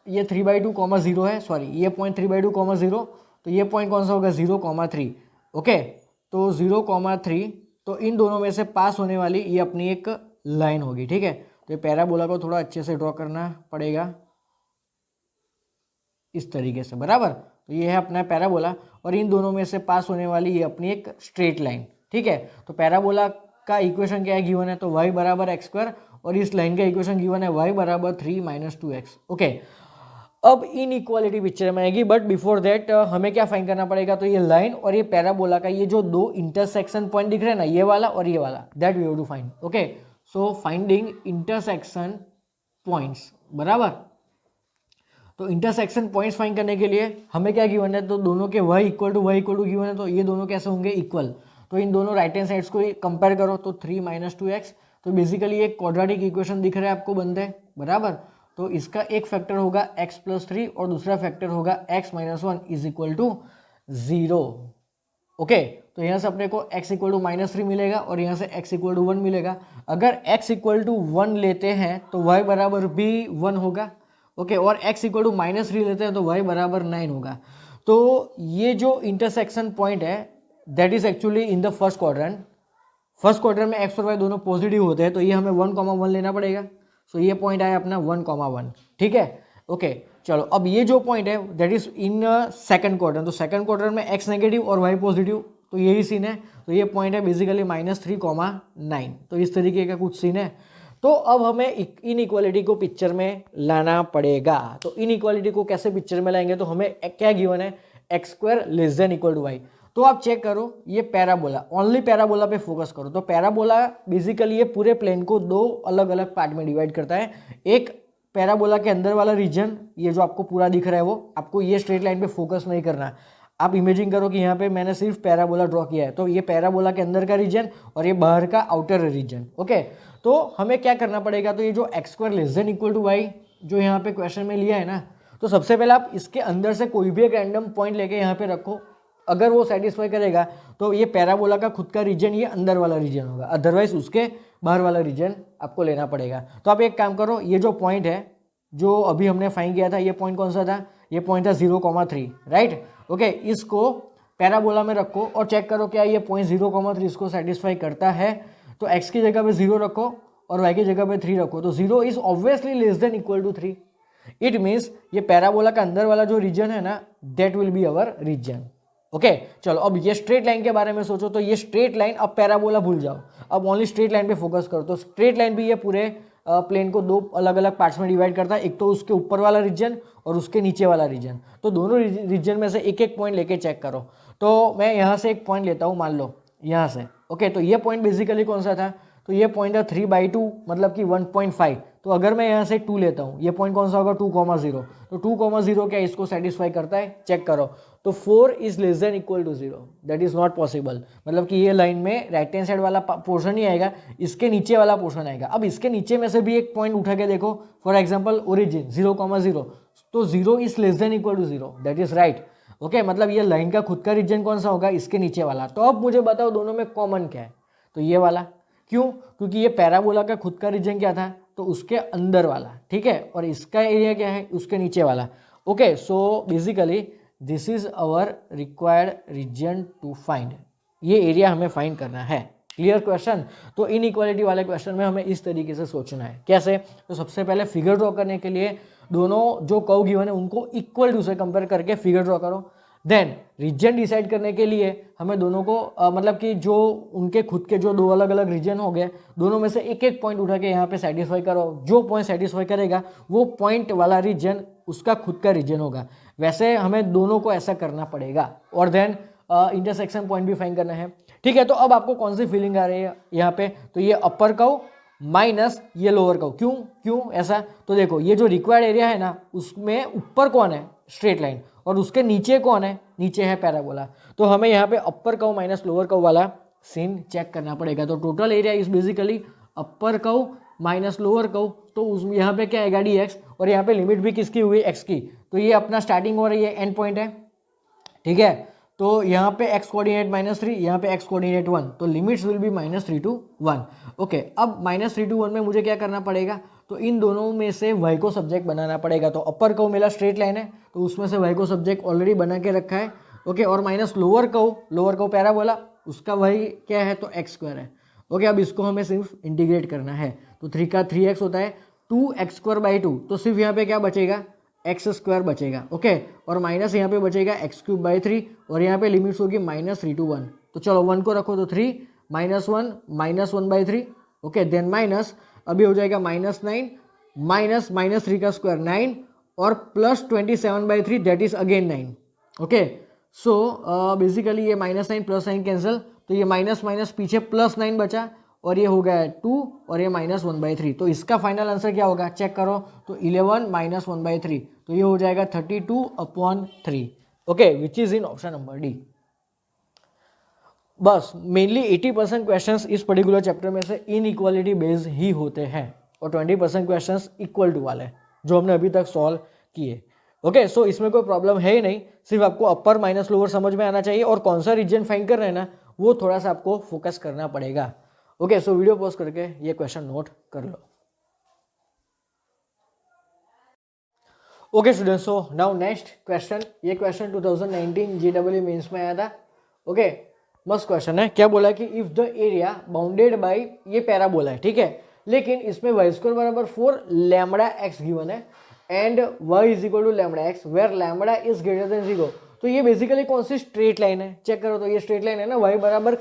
ये 3/2 कॉमा 0 है, सॉरी ये पॉइंट 3/2 कॉमा 0, तो ये पॉइंट कौन सा होगा 0,3। ओके, तो 0,3, तो इन दोनों में से पास होने वाली ये अपनी एक लाइन होगी। ठीक है, तो ये पैराबोला को थोड़ा अच्छे से ड्रॉ करना पड़ेगा इस तरीके से, बराबर। तो ये है अपना पैराबोला, और इन दोनों में से पास होने वाली ये अपनी एक स्ट्रेट लाइन। ठीक है, तो पैराबोला का इक्वेशन क्या है गिवन है, तो y बराबर एक्स स्क्वायर, और इस लाइन का इक्वेशन गिवन है y बराबर 3 - 2x। ओके, अब इन इक्वालिटी पिक्चर में आएगी, बट बिफोर दैट हमें क्या फाइंड करना पड़ेगा, तो ये लाइन और ये पैराबोला का ये जो दो इंटरसेक्शन पॉइंट दिख रहे हैं ना, ये वाला और ये वाला, that we have to find. Okay, so finding intersection points, बराबर। तो इंटरसेक्शन पॉइंट्स फाइंड करने के लिए हमें क्या गिवन है, तो दोनों के y इक्वल टू गिवन है, तो ये दोनों कैसे होंगे, इक्वल। तो इन दोनों राइट हैंड साइड्स को कंपेयर करो, तो 3 - 2x, तो बेसिकली एक क्वाड्रेटिक इक्वेशन दिख रहा है आपको बनते, बराबर। तो इसका एक फैक्टर होगा x + 3 और दूसरा फैक्टर होगा x - 1 is equal to 0। Okay, तो यहाँ से अपने को x इक्वल टू -3 मिलेगा और यहाँ से x इक्वल टू 1 मिलेगा। अगर x इक्वल टू 1 लेते हैं तो y बराबर भी 1 होगा। ओके, और x इक्वल टू -3 लेते हैं तो y बराबर 9 होगा। तो ये जो इंटरसेक्शन पॉइंट है that is actually in the first quadrant. First quadrant में x और y दोनों पॉजिटिव होते हैं, तो ये हमें 1,1 लेना पड़ेगा। सो ये पॉइंट आया अपना 1,1। ठीक है, ओके, चलो अब ये जो पॉइंट है that is in second quadrant, तो सेकंड क्वाड्रेंट में x नेगेटिव और y पॉजिटिव, तो यही सीन है। तो ये पॉइंट है बेसिकली -3,9, तो इस तरीके का कुछ सीन है। तो अब हमें इन इक्वालिटी को पिक्चर में लाना पड़ेगा। तो इन इक्वालिटी को कैसे पिक्चर में लाएंगे, तो हमें क्या गिवन है, x² > y। तो आप चेक करो ये पैराबोला, ओनली पैराबोला पे फोकस करो। तो पैराबोला बेसिकली ये पूरे प्लेन को दो अलग अलग पार्ट में डिवाइड करता है। एक पैराबोला के अंदर वाला रीजन, ये जो आपको पूरा दिख रहा है, वो आपको ये स्ट्रेट लाइन पे फोकस नहीं करना। आप इमेजिन करो कि यहाँ पे मैंने सिर्फ पैराबोला ड्रॉ किया है, तो ये पैराबोला के अंदर का रीजन और ये बाहर का आउटर रीजन। ओके, तो हमें क्या करना पड़ेगा, तो ये जो x² > y जो यहाँ पे क्वेश्चन में लिया है ना, तो सबसे पहले आप इसके अंदर से कोई भी एक रैंडम पॉइंट लेके यहाँ पे रखो। अगर वो सेटिस्फाई करेगा तो ये पैराबोला का खुद का रीजन ये अंदर वाला रीजन होगा, अदरवाइज उसके बाहर वाला रीजन आपको लेना पड़ेगा। तो आप एक काम करो, ये जो पॉइंट है जो अभी हमने फाइंड किया था, ये पॉइंट कौन सा था, ये पॉइंट था 0,3, राइट। ओके, इसको पैराबोला में रखो और चेक करो क्या ये पॉइंट 0,3 इसको सेटिस्फाई करता है। तो x की जगह पे 0 रखो और y की जगह पे 3 रखो, तो 0 is obviously less than equal to 3। It means ये पैराबोला का अंदर वाला जो रीजन है ना, that will be our region. Okay, चलो अब ये स्ट्रेट लाइन के बारे में सोचो। तो ये स्ट्रेट लाइन, अब पैराबोला भूल जाओ, अब ओनली स्ट्रेट लाइन पे फोकस करो। तो स्ट्रेट लाइन भी ये पूरे प्लेन को दो अलग अलग पार्ट्स में डिवाइड करता है, एक तो उसके ऊपर वाला रीजन और उसके नीचे वाला रीजन। तो दोनों रीजन में से एक एक पॉइंट लेके चेक करो। तो मैं यहाँ से एक पॉइंट लेता हूँ, मान लो यहाँ से। ओके, तो ये पॉइंट बेसिकली कौन सा था, तो ये पॉइंट है 3/2 मतलब कि 1.5। तो अगर मैं यहाँ से 2 लेता हूँ, ये पॉइंट कौन सा होगा 2,0। तो 2,0 क्या इसको सेटिस्फाई करता है, चेक करो। तो 4 is less than equal to 0, that is not possible. मतलब कि ये लाइन में राइट हैंड साइड वाला पोर्शन ही आएगा, इसके नीचे वाला पोर्शन आएगा। अब इसके नीचे में से भी एक पॉइंट उठा के देखो, फॉर एग्जाम्पल ओरिजिन 0,0, तो 0 is less than equal to 0, that is right. Okay, मतलब ये लाइन का खुद का रीजन कौन सा होगा, इसके नीचे वाला। तो अब मुझे बताओ दोनों में कॉमन क्या है, तो ये वाला। क्यों, क्योंकि ये पैराबोला का खुद का रीजन क्या था, तो उसके अंदर वाला, ठीक है, और इसका एरिया क्या है, उसके नीचे वाला। Okay, so basically this is our required region to find, ये एरिया हमें फाइंड करना है। Clear question. तो इनइक्वालिटी वाले क्वेश्चन में हमें इस तरीके से सोचना है। कैसे, तो सबसे पहले फिगर ड्रॉ करने के लिए दोनों जो कर्व गिवन है उनको इक्वल टू से कंपेयर करके फिगर ड्रॉ करो। देन रीजन डिसाइड करने के लिए हमें दोनों को मतलब कि जो उनके खुद के जो दो अलग अलग रीजन हो गए, दोनों में से एक एक पॉइंट उठा के यहाँ पे सेटिस्फाई करो। जो पॉइंट सेटिस्फाई करेगा वो पॉइंट वाला रीजन उसका खुद का रीजन होगा। वैसे हमें दोनों को ऐसा करना पड़ेगा, और देन इंटरसेक्शन पॉइंट भी फाइंड करना है। ठीक है, तो अब आपको कौन सी फीलिंग आ रही है यहाँ पे, तो ये अपर कर्व माइनस ये लोअर कर्व। क्यों ऐसा, तो देखो ये जो रिक्वायर्ड एरिया है ना, उसमें ऊपर कौन है, स्ट्रेट लाइन, और उसके नीचे कौन है, नीचे है पैराबोला। तो हमें यहाँ पे upper curve minus lower curve वाला सीन चेक करना पड़ेगा। तो total area is basically upper curve minus lower curve. तो उस यहाँ पे क्या आएगा dx, और यहाँ पे लिमिट भी किसकी हुई, x की। तो ये अपना स्टार्टिंग और ये एंड पॉइंट है, ठीक है। तो यहाँ पे x कोऑर्डिनेट -3, यहाँ पे x कोऑर्डिनेट 1, तो limits will be -3 to 1। Okay, अब -3 to 1 में मुझे क्या करना पड़ेगा, तो इन दोनों में से y को सब्जेक्ट बनाना पड़ेगा। तो अपर कर्व मेरा स्ट्रेट लाइन है, तो उसमें से y को सब्जेक्ट ऑलरेडी बना के रखा है। ओके, और माइनस लोअर कर्व पैराबोला, उसका y क्या है, तो x² है। ओके, अब इसको हमें सिर्फ इंटीग्रेट करना है, तो 3 का 3x होता है, 2x²/2, तो सिर्फ यहाँ पे क्या बचेगा, x² बचेगा। ओके, और माइनस यहाँ पे बचेगा x³/3, और यहाँ पे लिमिट्स होगी -3 to 1। तो चलो 1 को रखो, तो 3 -1 -1/3। ओके, देन माइनस, अभी हो जाएगा -9 माइनस -3 का स्क्वायर 9 और plus 27/3 that is again 9। Okay, so basically ये -9 +9 कैंसिल, तो ये माइनस माइनस पीछे +9 बचा, और ये हो गया 2 और ये -1/3। तो इसका फाइनल आंसर क्या होगा, चेक करो, तो 11 - 1/3, तो ये हो जाएगा 32/3। Okay, which is in option number D. बस मेनली 80% क्वेश्चंस इस पर्टिकुलर चैप्टर में से इनइक्वालिटी बेस्ड ही होते हैं, और 20% क्वेश्चंस इक्वल टू वाले जो हमने अभी तक सॉल्व किए। ओके, सो इसमें कोई प्रॉब्लम है ही नहीं, सिर्फ आपको अपर माइनस लोअर समझ में आना चाहिए, और कौन सा रीजन फाइंड कर रहे हैं ना, वो थोड़ा सा आपको फोकस करना पड़ेगा। ओके, सो वीडियो पॉज करके ये क्वेश्चन नोट कर लो। Okay students, so now next question, ये क्वेश्चन 2019 GW मेंस में आया था। ओके, मस्त क्वेश्चन है। क्या बोला कि if the area bounded bye, ये पैराबोला है, ठीक है, लेकिन इसमें y² = 4 λx गिवन है, and y = λx where λ is greater than 0। तो ये बेसिकली कौन सी स्ट्रेट लाइन है, चेक करो, तो ये स्ट्रेट लाइन है ना, y =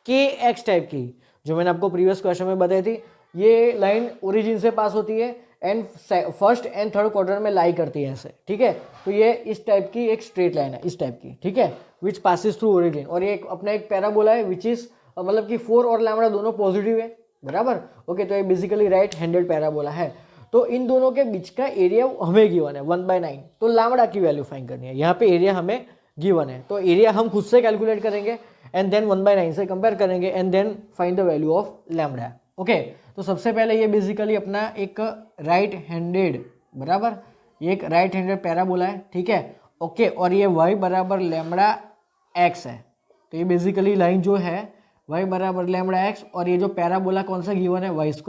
kx टाइप की, जो मैंने आपको प्रीवियस क्वेश्चन में बताई थी। ये लाइन ओरिजिन से पास होती है and first and third quarter में लाई करती है ऐसे, ठीक है। तो ये इस टाइप की एक स्ट्रेट लाइन है, इस टाइप की, ठीक है, विच पासिस थ्रू ओरिजिन, और ये अपना एक पैराबोला है विच इज मतलब कि 4 और λ दोनों पॉजिटिव है, बराबर। ओके, तो ये बेसिकली राइट हैंडेड पैराबोला है। तो इन दोनों के बीच का एरिया हमें गिवन है 1/9, तो λ की वैल्यू फाइंड करनी है। यहाँ पे एरिया हमें गिवन है, तो एरिया हम खुद से कैलकुलेट करेंगे एंड देन 1/9 से कंपेयर करेंगे and then find the value of λ। ओके, तो सबसे पहले ये बेसिकली अपना एक राइट हैंडेड, बराबर, ये एक राइट हैंडेड पैराबोला है, ठीक है। ओके, और ये y = λx है, तो ये बेसिकली लाइन जो है y = λx, और ये जो पैराबोला कौन सा गिवन है, y² =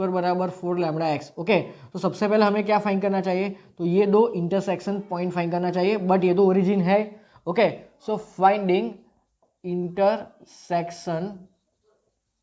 4 λx। ओके, तो सबसे पहले हमें क्या फाइंड करना चाहिए, तो ये दो इंटरसेक्शन पॉइंट फाइंड करना चाहिए, बट ये तो ओरिजिन है। Okay, so finding intersection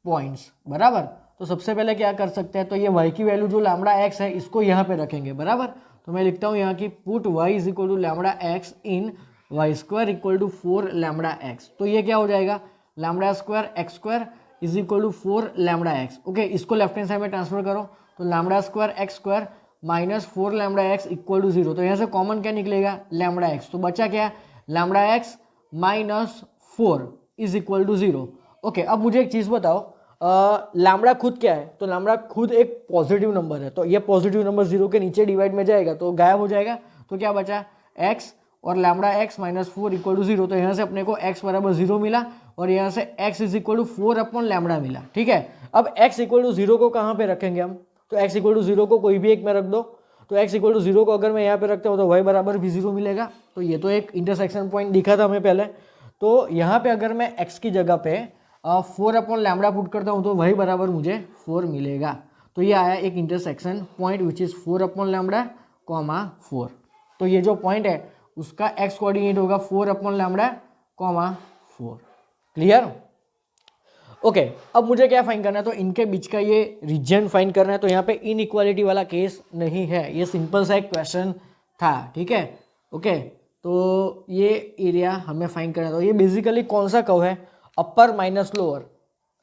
points, बराबर। तो सबसे पहले क्या कर सकते हैं, तो ये y की वैल्यू जो λx है इसको यहाँ पे रखेंगे, बराबर। तो मैं लिखता हूँ यहाँ की पुट y = λx इन y² = 4 λx। तो ये क्या हो जाएगा, λ² x² = 4 λx। ओके, इसको लेफ्ट हैंड साइड में ट्रांसफर करो, तो λ² x² - 4 λx = 0। तो यहाँ से कॉमन क्या निकलेगा, λx, तो बचा क्या, λx - 4 = 0। ओके, अब मुझे एक चीज़ बताओ, लैम्बडा खुद क्या है, तो लैम्बडा खुद एक पॉजिटिव नंबर है, तो ये पॉजिटिव नंबर 0 के नीचे डिवाइड में जाएगा तो गायब हो जाएगा। तो क्या बचा, x और λx - 4 = 0। तो यहाँ से अपने को x = 0 मिला, और यहाँ से x = 4/λ मिला, ठीक है। अब x = 0 को कहाँ पे रखेंगे हम, तो x = 0 को कोई भी एक में रख दो, तो x = 0 को अगर मैं यहाँ पे रखता हूँ तो y = भी 0 मिलेगा। तो ये तो एक इंटरसेक्शन पॉइंट दिखा था हमें पहले। तो यहाँ पे अगर मैं x की जगह पे 4/λ पुट करता हूँ तो वही बराबर मुझे 4 मिलेगा। तो ये आया एक इंटरसेक्शन पॉइंट विच इज 4/λ, 4। तो ये जो पॉइंट है उसका x कोऑर्डिनेट होगा 4/λ, 4। क्लियर। ओके, अब मुझे क्या फाइंड करना है, तो इनके बीच का ये रीजन फाइंड करना है। तो यहाँ पे इनइक्वालिटी वाला केस नहीं है, ये सिंपल सा एक क्वेश्चन था, ठीक है। ओके, तो ये एरिया हमें फाइंड करना है। तो ये बेसिकली कौन सा कर्व है, अपर माइनस लोअर,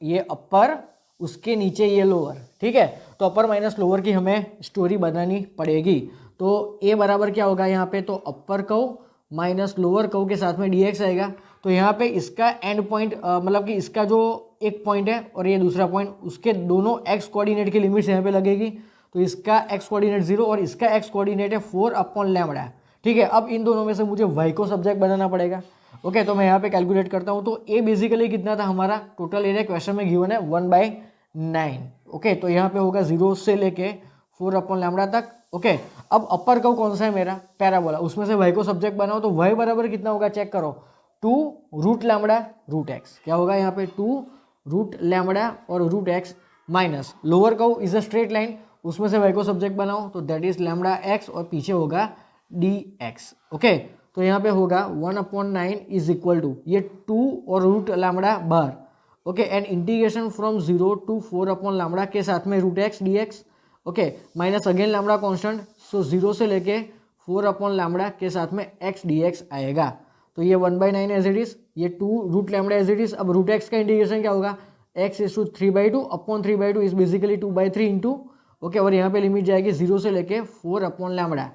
ये अपर, उसके नीचे ये लोअर, ठीक है। तो अपर माइनस लोअर की हमें स्टोरी बनानी पड़ेगी। तो ए बराबर क्या होगा यहाँ पे, तो upper curve minus lower curve के साथ में dx आएगा। तो यहाँ पे इसका एंड पॉइंट मतलब कि इसका जो एक पॉइंट है और ये दूसरा पॉइंट, उसके दोनों x कोऑर्डिनेट की लिमिट्स यहाँ पे लगेगी। तो इसका x कोऑर्डिनेट 0 और इसका x कोऑर्डिनेट है 4/λ, ठीक है। अब इन दोनों में से मुझे y को सब्जेक्ट बनाना पड़ेगा। ओके, तो मैं यहाँ पे कैलकुलेट करता हूँ। तो ए बेसिकली कितना था हमारा, टोटल एरिया क्वेश्चन में गिवन है 1/9। ओके, तो यहाँ पे होगा 0 से लेके 4/λ तक। ओके, अब अपर कर्व कौन सा है मेरा, पैराबोला, उसमें से y को सब्जेक्ट बनाओ, तो y बराबर कितना होगा, चेक करो, 2 रूट लैम्बडा रूट एक्स, क्या होगा यहाँ पे 2 रूट लैम्बडा और root x minus lower curve is a straight line, उसमें से y को सब्जेक्ट बनाओ तो दैट इज लैम्बडा एक्स और पीछे होगा डी एक्स। ओके, तो यहाँ पे होगा 1/9 इज इक्वल टू ये 2 और रूट लैम्बडा बाहर। Okay, and integration from 0 to 4 lambda के साथ में root x D x. Okay, minus again lambda constant, so 0 से लेके 4 लैम्बडा के साथ में एक्स डी एक्स आएगा। तो ये 1/9 एज इट इज, ये 2 root lambda as it is. अब रूट एक्स का इंटीग्रेशन क्या होगा, x is to 3/2 upon 3/2 is basically 2/3 into. Okay, और यहाँ पे लिमिट जाएगी 0 से लेके 4 लैम्बडा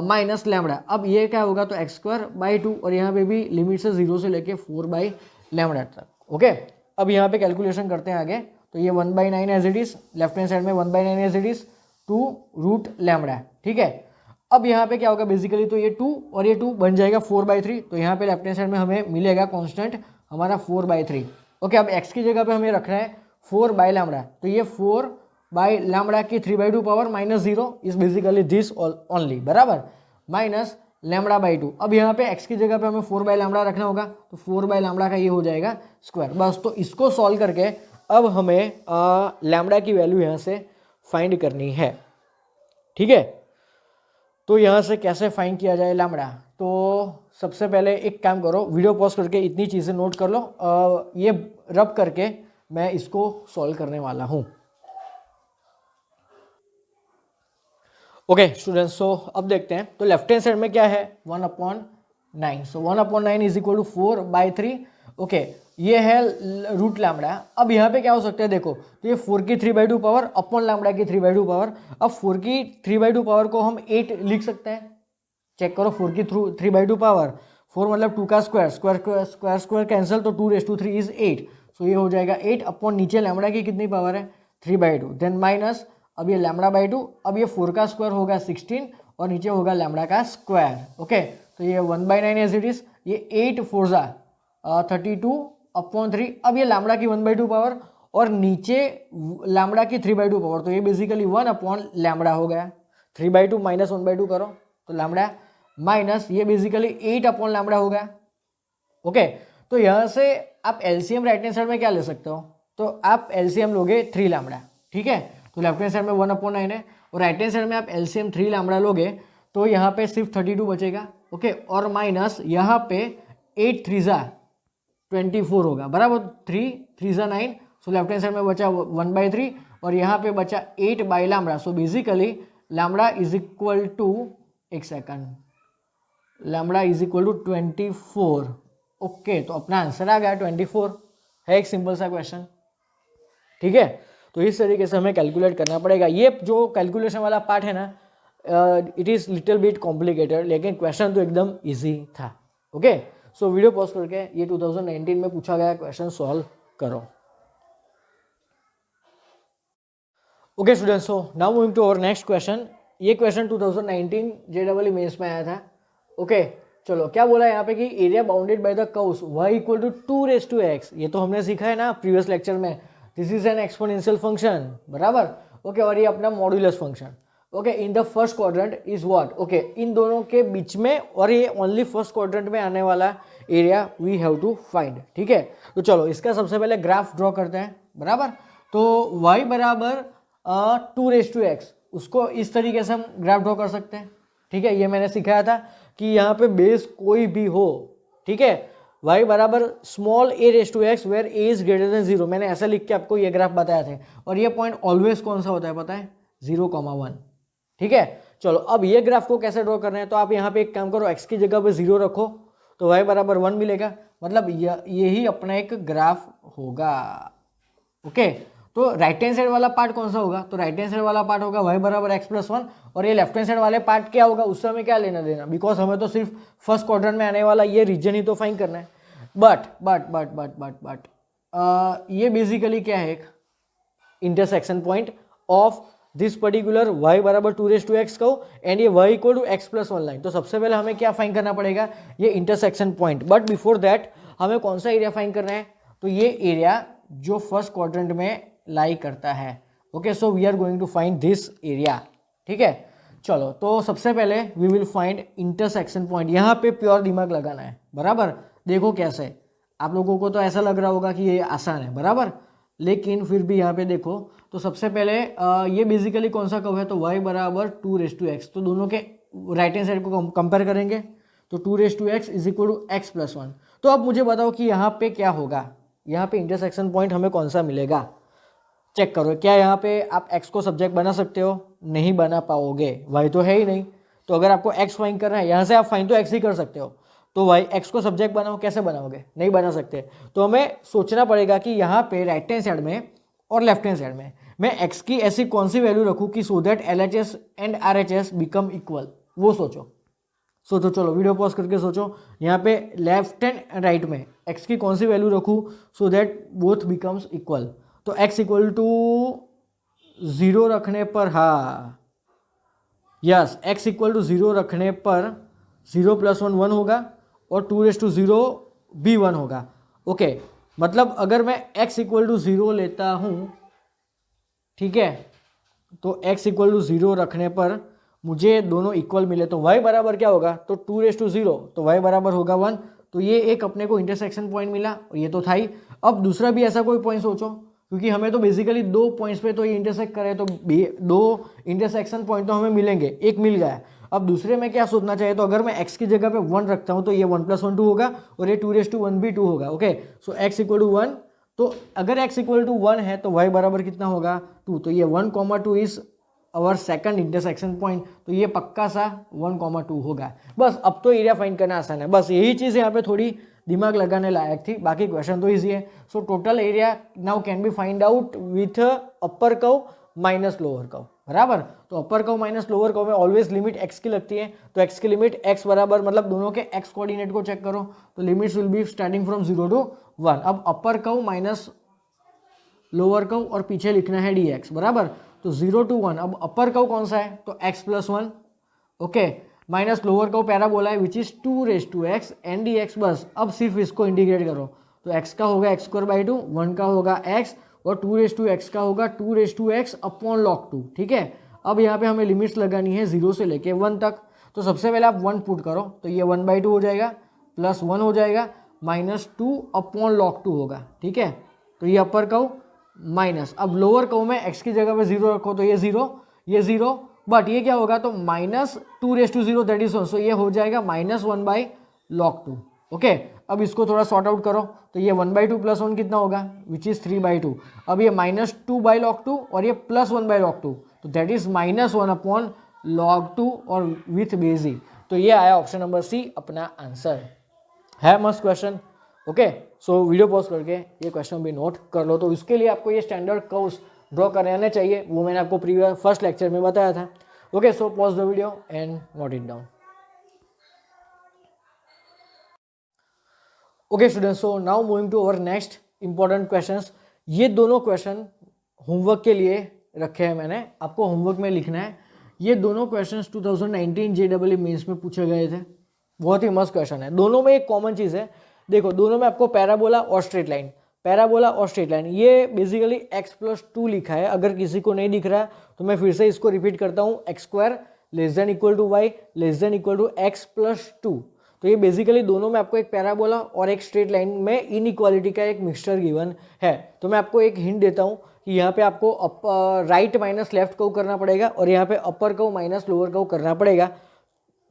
माइनस लैम्बडा। अब ये क्या होगा, तो x²/2 और यहाँ पे भी लिमिट से 0 से लेके 4/लैम्बडा तक। ओके, अब यहाँ पे कैलकुलेशन करते हैं आगे। तो ये 1/9 as it is, left hand side में 1/9 as it is 2 root lambda. ठीक है, अब यहाँ पे क्या होगा बेसिकली, तो ये 2 और ये 2 बन जाएगा 4/3। तो यहाँ पे लेफ्ट हैंड साइड में हमें मिलेगा कांस्टेंट हमारा 4/3। ओके, अब x की जगह पे हमें रखना है 4/लैम्बडा, तो ये 4/लैम्बडा की 3/2 power minus 0 is basically this only, बराबर, माइनस λ/2। अब यहाँ पे x की जगह पे हमें 4/लैम्बडा रखना होगा, तो 4/लैम्बडा का ये हो जाएगा स्क्वायर। बस, तो इसको सॉल्व करके अब हमें लैम्बडा की वैल्यू यहाँ से फाइंड करनी है। ठीक है, तो यहाँ से कैसे फाइंड किया जाए लैम्बडा, तो सबसे पहले एक काम करो, वीडियो पॉज करके इतनी चीज़ें नोट कर लो, ये रब करके मैं इसको सॉल्व करने वाला हूँ। ओके स्टूडेंट्स, सो अब देखते हैं। तो लेफ्ट हैंड साइड में क्या है 1/9, सो 1/9 इज इक्वल टू 4/3। ओके, ये है रूट लैम्बडा। अब यहाँ पे क्या हो सकता है, देखो, तो ये 4 की 3/2 पावर अपॉन लैम्बडा की 3/2 पावर। अब 4 की 3/2 पावर को हम 8 लिख सकते हैं, चेक करो, 4 की 3/2 पावर, 4 मतलब 2 का स्क्वायर, स्क्वायर कैंसिल, तो 2⁻³ इज 8। सो ये हो जाएगा 8 अपॉन नीचे लैम्बडा की कितनी पावर है 3/2, देन माइनस, अब ये λ/2, अब ये 4 का स्क्वायर होगा 16 और नीचे होगा लैम्बडा का स्क्वायर। ओके, तो ये 1/9 एज इट इज, ये 8 4 32/3। अब ये लैम्बडा की 1/2 पावर और नीचे लैम्बडा की 3/2 पावर, तो ये बेसिकली 1/लैम्बडा हो गया। 3/2 माइनस 1/2 करो तो लैम्बडा, माइनस ये बेसिकली 8/लैम्बडा हो गया। ओके, तो यहाँ से आप एलसीएम राइट हैंड साइड में क्या ले सकते हो, तो आप एलसीएम लोगे 3 लैम्बडा। ठीक है, तो लेफ्ट हैंड साइड में 1/9 है और राइट हैंड साइड में आप एलसीएम 3 लैम्बडा लोगे तो यहाँ पे सिर्फ 32 बचेगा। ओके, और माइनस यहाँ पे 8 3 24 होगा, बराबर, 3 3 9। सो लेफ्ट हैंड साइड में बचा 1/3 और यहाँ पे बचा 8/लैम्बडा। So basically lambda is equal to, एक second, lambda is equal to 24। Okay, तो अपना आंसर आ गया 24 है, एक सिंपल सा क्वेश्चन। ठीक है, तो इस तरीके से हमें कैलकुलेट करना पड़ेगा। ये जो कैलकुलेशन वाला पार्ट है ना, it is little bit complicated, लेकिन क्वेश्चन तो एकदम इजी था। ओके, सो वीडियो पॉज करके ये 2019 में पूछा गया क्वेश्चन सॉल्व करो। Okay students, so now moving to our next question. ये क्वेश्चन 2019 JEE मेंस में आया था। ओके, चलो, क्या बोला यहाँ पे कि area bounded by the curves y equal to 2⁻x। ये तो हमने सीखा है ना प्रीवियस लेक्चर में, this is an exponential function, बराबर। ओके, और ये अपना modulus function. Okay, in the first quadrant is what, okay, इन दोनों के बीच में, और ये ओनली फर्स्ट क्वाड्रेंट में आने वाला area we have to find. ठीक है, तो चलो इसका सबसे पहले ग्राफ ड्रॉ करते हैं, बराबर। तो y बराबर 2⁻x, उसको इस तरीके से हम ग्राफ ड्रॉ कर सकते हैं। ठीक है, ये मैंने सिखाया था कि यहाँ पे बेस कोई भी हो, ठीक है, y बराबर small a⁻x where a is greater than 0, मैंने ऐसा लिख के आपको ये ग्राफ बताया थे। और ये पॉइंट ऑलवेज कौन सा होता है पता है, 0,1। ठीक है, चलो अब ये ग्राफ को कैसे ड्रॉ करना है, तो आप यहाँ पे एक काम करो, x की जगह पे 0 रखो तो y बराबर 1 मिलेगा, मतलब यही अपना एक ग्राफ होगा। ओके, तो राइट हैंड साइड वाला पार्ट कौन सा होगा, तो राइट हैंड साइड वाला पार्ट होगा y बराबर x+1, और ये लेफ्ट हैंड साइड वाले पार्ट क्या होगा, उससे हमें क्या लेना देना, बिकॉज हमें तो सिर्फ फर्स्ट क्वाड्रेंट में आने वाला ये रीजन ही तो फाइंड करना है। बट ये बेसिकली क्या है, एक intersection point of this particular y बराबर 2⁻x को एंड ये y equal to x+1 line. तो सबसे पहले हमें क्या फाइंड करना पड़ेगा, ये intersection point. But before that हमें कौन सा एरिया फाइंड करना है, तो ये एरिया जो फर्स्ट क्वाड्रेंट में लाई करता है। Okay, so we are going to find this area. ठीक है, चलो, तो सबसे पहले we will find intersection point. यहाँ पे प्योर दिमाग लगाना है, बराबर। देखो कैसे, आप लोगों को तो ऐसा लग रहा होगा कि ये आसान है, बराबर, लेकिन फिर भी यहाँ पे देखो तो सबसे पहले ये बेसिकली कौन सा कर्व है, तो y बराबर 2x, तो दोनों के राइट हैंड साइड को कंपेयर करेंगे तो 2x is equal to x plus 1। तो अब मुझे बताओ कि यहाँ पे क्या होगा, यहाँ पे इंटरसेक्शन पॉइंट हमें कौन सा मिलेगा, चेक करो। क्या यहाँ पे आप x को सब्जेक्ट बना सकते हो, नहीं बना पाओगे, y तो है ही नहीं। तो अगर आपको x फाइंड करना है, यहाँ से आप फाइंड तो x ही कर सकते हो, तो y x को सब्जेक्ट बनाओ, कैसे बनाओगे, नहीं बना सकते। तो हमें सोचना पड़ेगा कि यहाँ पे राइट हैंड साइड में और लेफ्ट हैंड साइड में मैं x की ऐसी कौन सी वैल्यू रखूँ कि so that LHS and RHS become equal, वो सोचो। चलो वीडियो पॉज करके सोचो, यहाँ पे लेफ्ट एंड राइट में x की कौन सी वैल्यू रखूँ so that both becomes equal. तो x इक्वल टू 0 रखने पर, हाँ यस, x इक्वल टू 0 रखने पर 0 प्लस 1 1 होगा और 2⁻0 भी 1 होगा। ओके, मतलब अगर मैं x इक्वल टू 0 लेता हूँ, ठीक है, तो x इक्वल टू 0 रखने पर मुझे दोनों इक्वल मिले तो y बराबर क्या होगा, तो 2⁻0, तो y बराबर होगा 1। तो ये एक अपने को इंटरसेक्शन पॉइंट मिला और ये तो था ही। अब दूसरा भी ऐसा कोई पॉइंट सोचो, क्योंकि हमें तो बेसिकली दो पॉइंट्स पे तो ये इंटरसेक्ट करे, तो दो इंटरसेक्शन पॉइंट तो हमें मिलेंगे, एक मिल गया। अब दूसरे में क्या सोचना चाहिए, तो अगर मैं x की जगह पे 1 रखता हूँ तो ये 1 + 1 2 होगा और ये 2⁻1 भी 2 होगा। Okay, so x equal to 1, तो अगर x इक्वल टू 1 है तो y बराबर कितना होगा, 2। तो ये 1,2 is our second intersection point, तो ये पक्का सा 1,2 होगा। बस अब तो एरिया फाइंड करना आसान है, बस यही चीज़ यहाँ पे थोड़ी दिमाग लगाने लायक थी, बाकी क्वेश्चन तो इजी है। So total area now can be find out with upper curve minus lower curve, बराबर। तो upper curve minus lower curve में ऑलवेज लिमिट x की लगती है, तो x की लिमिट x बराबर, मतलब दोनों के x कोऑर्डिनेट को चेक करो तो limits will be starting from 0 to 1। अब upper curve minus lower curve और पीछे लिखना है dx, बराबर। तो 0 to 1, अब अपर कर्व कौन सा है, तो x plus 1, okay, minus lower curve parabola है which is 2⁻x and dx। बस अब सिर्फ इसको इंटीग्रेट करो, तो x का होगा x²/2, 1 का होगा x और 2⁻x का होगा 2⁻x अपॉन log 2, ठीक है। अब यहाँ पे हमें लिमिट्स लगानी है 0 से लेके 1 तक, तो सबसे पहले आप 1 पुट करो, तो ये 1/2 हो जाएगा, प्लस 1 हो जाएगा, -2 अपॉन log 2 होगा, ठीक है। तो ये अपर कर्व माइनस, अब लोअर कर्व में x की जगह पे 0 रखो, तो ये 0, ये 0, बट ये क्या होगा, तो -2⁻0 दैट इज सो ये हो जाएगा -1/log 2। ओके, अब इसको थोड़ा सॉर्ट आउट करो, तो ये 1/2 प्लस 1 कितना होगा, विच इज 3/2। अब ये -2/log 2 और ये +1/log 2, तो दैट इज -1 अपॉन log 2 और विथ बेस। तो ये आया ऑप्शन नंबर सी अपना आंसर है। मस्त question. Okay, so video pause करके ये क्वेश्चन भी नोट कर लो। तो इसके लिए आपको ये स्टैंडर्ड कर्व्स ड्रॉ करने आने चाहिए, वो मैंने आपको प्रीवियस फर्स्ट लेक्चर में बताया था। Okay, so pause the video and note it down. Okay students, so now moving to our next important questions. ये दोनों क्वेश्चन होमवर्क के लिए रखे हैं मैंने, आपको होमवर्क में लिखना है। ये दोनों क्वेश्चंस 2019 JEE मेंस में पूछे गए थे, बहुत ही मस्त क्वेश्चन है। दोनों में एक कॉमन चीज़ है, देखो दोनों में आपको पैराबोला और स्ट्रेट लाइन, पैराबोला और स्ट्रेट लाइन, ये बेसिकली x+2 लिखा है। अगर किसी को नहीं दिख रहा तो मैं फिर से इसको रिपीट करता हूँ, x² <= y <= x+2। तो ये बेसिकली दोनों में आपको एक पैराबोला और एक स्ट्रेट लाइन में इनइक्वालिटी का एक मिक्सचर गिवन है। तो मैं आपको एक हिंट देता हूँ कि यहाँ पे आपको राइट माइनस लेफ्ट कर्व करना पड़ेगा और यहाँ पे upper curve minus lower curve करना पड़ेगा,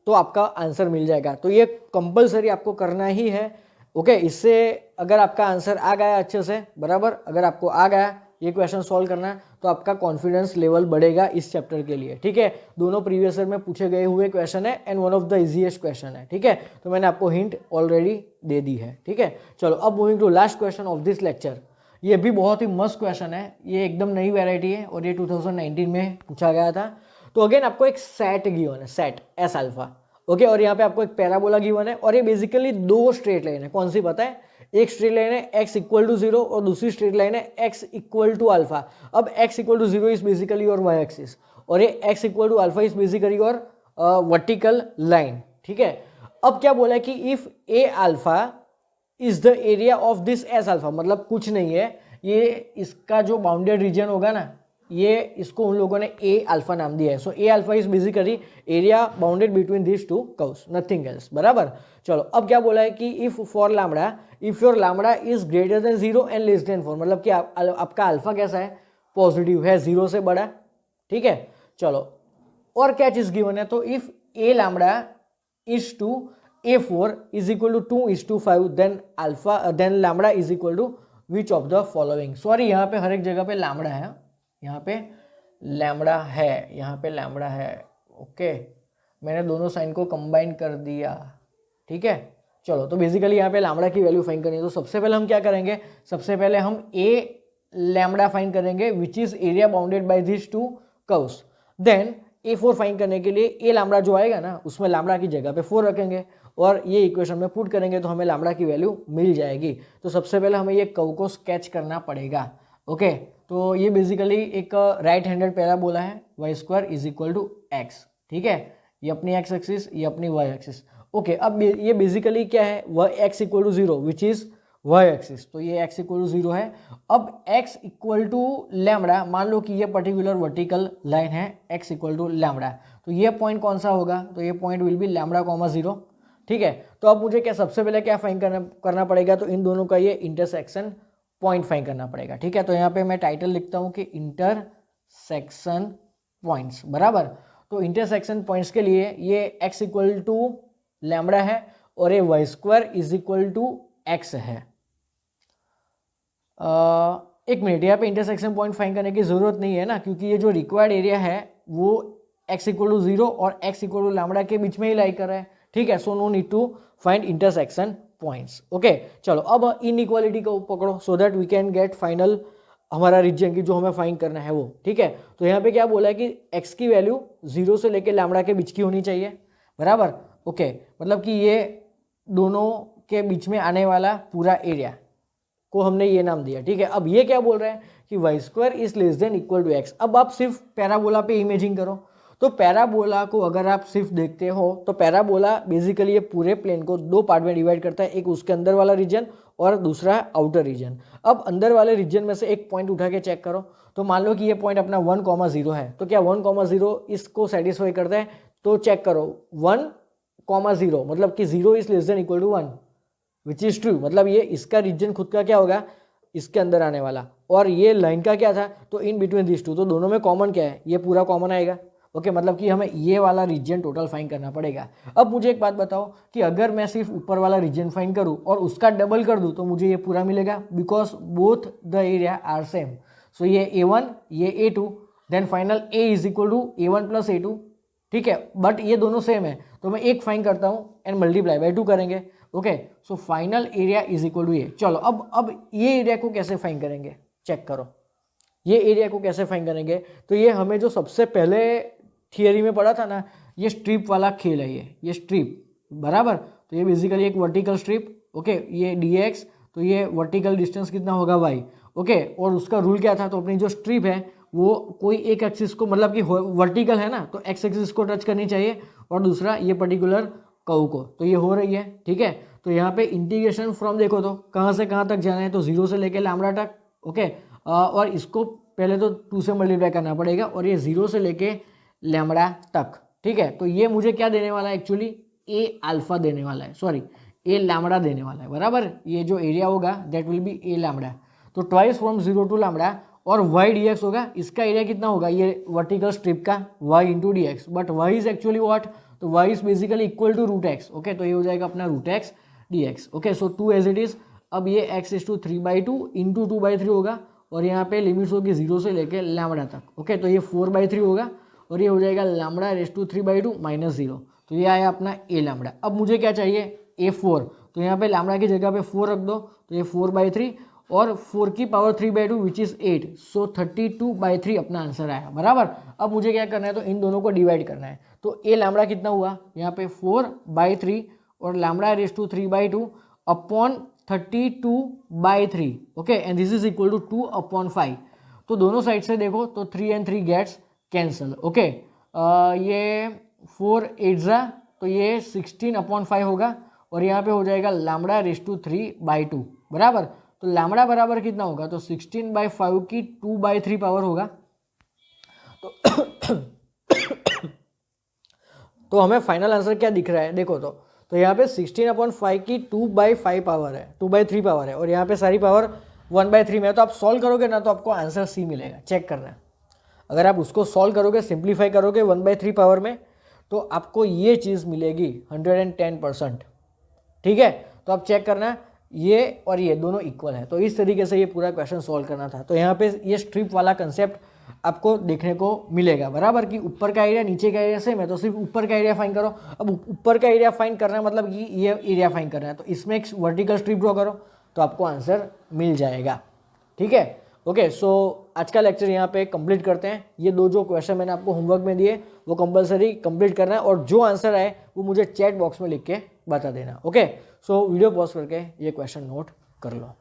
तो आपका आंसर मिल जाएगा। तो ये कंपलसरी आपको करना ही है। ओके, इससे अगर आपका आंसर आ गया अच्छे से, बराबर, अगर आपको आ गया ये क्वेश्चन सॉल्व करना तो आपका कॉन्फिडेंस लेवल बढ़ेगा इस चैप्टर के लिए, ठीक है। दोनों प्रीवियस ईयर में पूछे गए हुए क्वेश्चन है and one of the easiest question है, ठीक है। तो मैंने आपको हिंट ऑलरेडी दे दी है, ठीक है। चलो अब moving to last question of this lecture. ये भी बहुत ही मस्त क्वेश्चन है, ये एकदम नई वेराइटी है और ये 2019 में पूछा गया था। तो अगेन आपको एक सेट गिवन है, सेट एस अल्फा, ओके, और यहाँ पे आपको एक पैराबोला गिवन है और ये बेसिकली दो स्ट्रेट लाइन है। कौन सी पता है, एक स्ट्रेट लाइन है x = 0 और दूसरी स्ट्रेट लाइन है x = अल्फा। अब x = 0 is basically your y axis और ये x = alpha is basically your vertical line, ठीक है। अब क्या बोला है कि if a alpha is the area of this S alpha, मतलब कुछ नहीं है, ये इसका जो बाउंडेड रीजन होगा ना, ये इसको उन लोगों ने ए अल्फा नाम दिया है. So a alpha is basically area bounded between this two curves, nothing else. बराबर. चलो अब क्या बोला है कि if for lambda, if your lambda is greater than 0 and less than 4, मतलब कि आपका अल्फा कैसा है, पॉजिटिव है, 0 से बड़ा. ठीक है. चलो और क्या चीज गिवन है, तो if A lambda is to A4 is equal to 2:5, then alpha then lambda is equal to which of the following. Sorry यहाँ पे हर एक जगह पे लैम्बडा है, यहाँ पे लैम्बडा है, यहाँ पे लैम्बडा है. ओके, मैंने दोनों साइन को कंबाइन कर दिया. ठीक है. चलो तो बेसिकली यहाँ पे लैम्बडा की वैल्यू फाइंड करनी है. तो सबसे पहले हम क्या करेंगे, सबसे पहले हम ए लैम्बडा फाइंड करेंगे which is area bounded by this two curves. Then A4 find करने के लिए ए लैम्बडा जो आएगा ना, उसमें लैम्बडा की जगह पे 4 रखेंगे और ये इक्वेशन में पुट करेंगे तो हमें लैम्बडा की वैल्यू मिल जाएगी. तो सबसे पहले हमें ये कर्व को स्केच करना पड़ेगा. ओके, तो ये बेसिकली एक राइट हैंडेड पैराबोला है, y² is equal to x. ठीक है, ये अपनी x एक्सिस, ये अपनी y एक्सिस. ओके, अब ये बेसिकली क्या है, x equal to 0 which is y axis. तो ये x इक्वल टू 0 है. अब x इक्वल टू लैम्बडा, मान लो कि ये पर्टिकुलर वर्टिकल लाइन है x इक्वल टू लैम्बडा, तो ये पॉइंट कौन सा होगा, तो ये point will be lambda comma 0. ठीक है. तो अब मुझे क्या सबसे पहले क्या फाइंड करना पड़ेगा, तो इन दोनों का ये इंटरसेक्शन पॉइंट फाइंड करना पड़ेगा. ठीक है. तो यहाँ पे मैं टाइटल लिखता हूँ कि इंटरसेक्शन पॉइंट्स. बराबर. तो इंटरसेक्शन पॉइंट्स के लिए ये x इक्वल टू लैम्बडा है और ये y² is equal to x है. एक मिनट, यहाँ पे इंटरसेक्शन पॉइंट फाइंड करने की जरूरत नहीं है ना, क्योंकि ये जो रिक्वायर्ड एरिया है वो x इक्वल टू 0 और x इक्वल टू लैम्बडा के बीच में ही लाई कर रहा है. ठीक है. So no need to find intersection points. Okay, चलो अब इनइक्वालिटी को पकड़ो so that we can get final हमारा रीजन की जो हमें फाइंड करना है वो. ठीक है. तो यहाँ पे क्या बोला है कि x की वैल्यू 0 से लेके लैम्बडा के बीच की होनी चाहिए. बराबर. ओके, मतलब कि ये दोनों के बीच में आने वाला पूरा एरिया को हमने ये नाम दिया. ठीक है. अब ये क्या बोल रहे हैं कि y² is less than equal to x. अब आप सिर्फ पैराबोला पे इमेजिन करो. तो पैराबोला को अगर आप सिर्फ देखते हो तो पैराबोला बेसिकली ये पूरे प्लेन को दो पार्ट में डिवाइड करता है, एक उसके अंदर वाला रीजन और दूसरा आउटर रीजन. अब अंदर वाले रीजन में से एक पॉइंट उठा के चेक करो. तो मान लो कि ये पॉइंट अपना 1,0 है, तो क्या 1,0 इसको सेटिस्फाई करता है, तो चेक करो 1,0 मतलब कि 0 is less than equal to 1 which is true. मतलब ये इसका रीजन खुद का क्या होगा, इसके अंदर आने वाला, और ये लाइन का क्या था, तो इन बिटवीन दिस टू. तो दोनों में कॉमन क्या है, ये पूरा कॉमन आएगा. ओके, मतलब कि हमें ये वाला रीजन टोटल फाइंड करना पड़ेगा. अब मुझे एक बात बताओ कि अगर मैं सिर्फ ऊपर वाला रीजन फाइंड करूं और उसका डबल कर दूं तो मुझे ये पूरा मिलेगा, because both the area are same. So ये A1 ये A2, then final A is equal to A1 plus A2. ठीक है. बट ये दोनों सेम है तो मैं एक फाइंड करता हूँ एंड मल्टीप्लाई बाय 2 करेंगे. Okay, so final area is equal to ये. चलो अब ये एरिया को कैसे फाइंड करेंगे, चेक करो. ये एरिया को कैसे फाइंड करेंगे, तो ये हमें जो सबसे पहले थियरी में पढ़ा था ना, ये स्ट्रिप वाला खेल है, ये स्ट्रिप. बराबर. तो ये बेसिकली एक वर्टिकल स्ट्रिप. ओके, ये dx, तो ये वर्टिकल डिस्टेंस कितना होगा y. ओके, और उसका रूल क्या था, तो अपनी जो स्ट्रिप है वो कोई एक एक्सिस को, मतलब कि वर्टिकल है ना, तो x एक्सिस को टच करनी चाहिए और दूसरा ये पर्टिकुलर कर्व को. तो ये हो रही है. ठीक है. तो यहाँ पे इंटीग्रेशन फ्रॉम देखो तो कहाँ से कहाँ तक जाना है, तो 0 से लेके लैम्बडा तक. ओके, और इसको पहले तो 2 से मल्टीप्लाई करना पड़ेगा और ये 0 से लेके लैम्बडा तक. ठीक है. तो ये मुझे क्या देने वाला है, एक्चुअली ए अल्फा देने वाला है, सॉरी ए लैम्बडा देने वाला है. बराबर. ये जो एरिया होगा that will be A lambda. तो ट्वाइस फ्रॉम 0 टू लैम्बडा, और y dx होगा, इसका एरिया कितना होगा, ये वर्टिकल स्ट्रिप का y into d x. But y is actually what, तो y is basically equal to root x. Okay, तो ये हो जाएगा अपना root x D x. Okay, so 2 as it is. अब ये x इज टू 3/2 इंटू 2/3 होगा और यहाँ पे लिमिट्स होगी 0 से लेके लैम्बडा तक. ओके, तो ये 4/3 होगा और ये हो जाएगा लैम्बडा रेज टू 3/2 माइनस 0. तो ये आया अपना ए लैम्बडा. अब मुझे क्या चाहिए, A4. तो यहाँ पे लैम्बडा की जगह पे 4 रख दो, तो ये 4/3 और 4 की पावर 3/2 विच इज 8. सो 32/3 अपना आंसर आया. बराबर. अब मुझे क्या करना है, तो इन दोनों को डिवाइड करना है. तो ए लैम्बडा कितना हुआ, यहाँ पे 4/3 और lambda raise to 3/2 upon 32/3. Okay, and this is equal to 2/5. तो दोनों साइड से देखो तो 3 and 3 गेट्स कैंसल. ओके, ये 4 8 जा, तो ये 16/5 होगा और यहाँ पे हो जाएगा लैम्बडा रेज टू 3/2. बराबर. तो लैम्बडा बराबर कितना होगा, तो 16/5 की 2/3 पावर होगा. तो हमें फाइनल आंसर क्या दिख रहा है, देखो तो यहाँ पे 16/5 की 2/5 पावर है, 2/3 पावर है, और यहाँ पे सारी पावर 1/3 में है। तो आप सॉल्व करोगे ना तो आपको आंसर सी मिलेगा, चेक करना है। अगर आप उसको सॉल्व करोगे, सिंप्लीफाई करोगे 1/3 पावर में, तो आपको ये चीज़ मिलेगी 110%। ठीक है, तो आप चेक करना ये और ये दोनों इक्वल है। तो इस तरीके से ये पूरा क्वेश्चन सॉल्व करना था। तो यहाँ पे ये स्ट्रिप वाला कंसेप्ट आपको देखने को मिलेगा बराबर, कि ऊपर का एरिया नीचे का एरिया सेम है, तो सिर्फ ऊपर का एरिया फाइंड करो। अब ऊपर का एरिया फाइंड करना है मतलब कि ये एरिया फाइंड करना है, तो इसमें एक वर्टिकल स्ट्रिप ड्रॉ करो तो आपको आंसर मिल जाएगा। ठीक है, ओके। सो आज का लेक्चर यहाँ पे कंप्लीट करते हैं। ये दो जो क्वेश्चन मैंने आपको होमवर्क में दिए वो कंपलसरी कंप्लीट करना है, और जो आंसर आए वो मुझे चैट बॉक्स में लिख के बता देना। ओके, सो वीडियो पॉज करके ये क्वेश्चन नोट कर लो।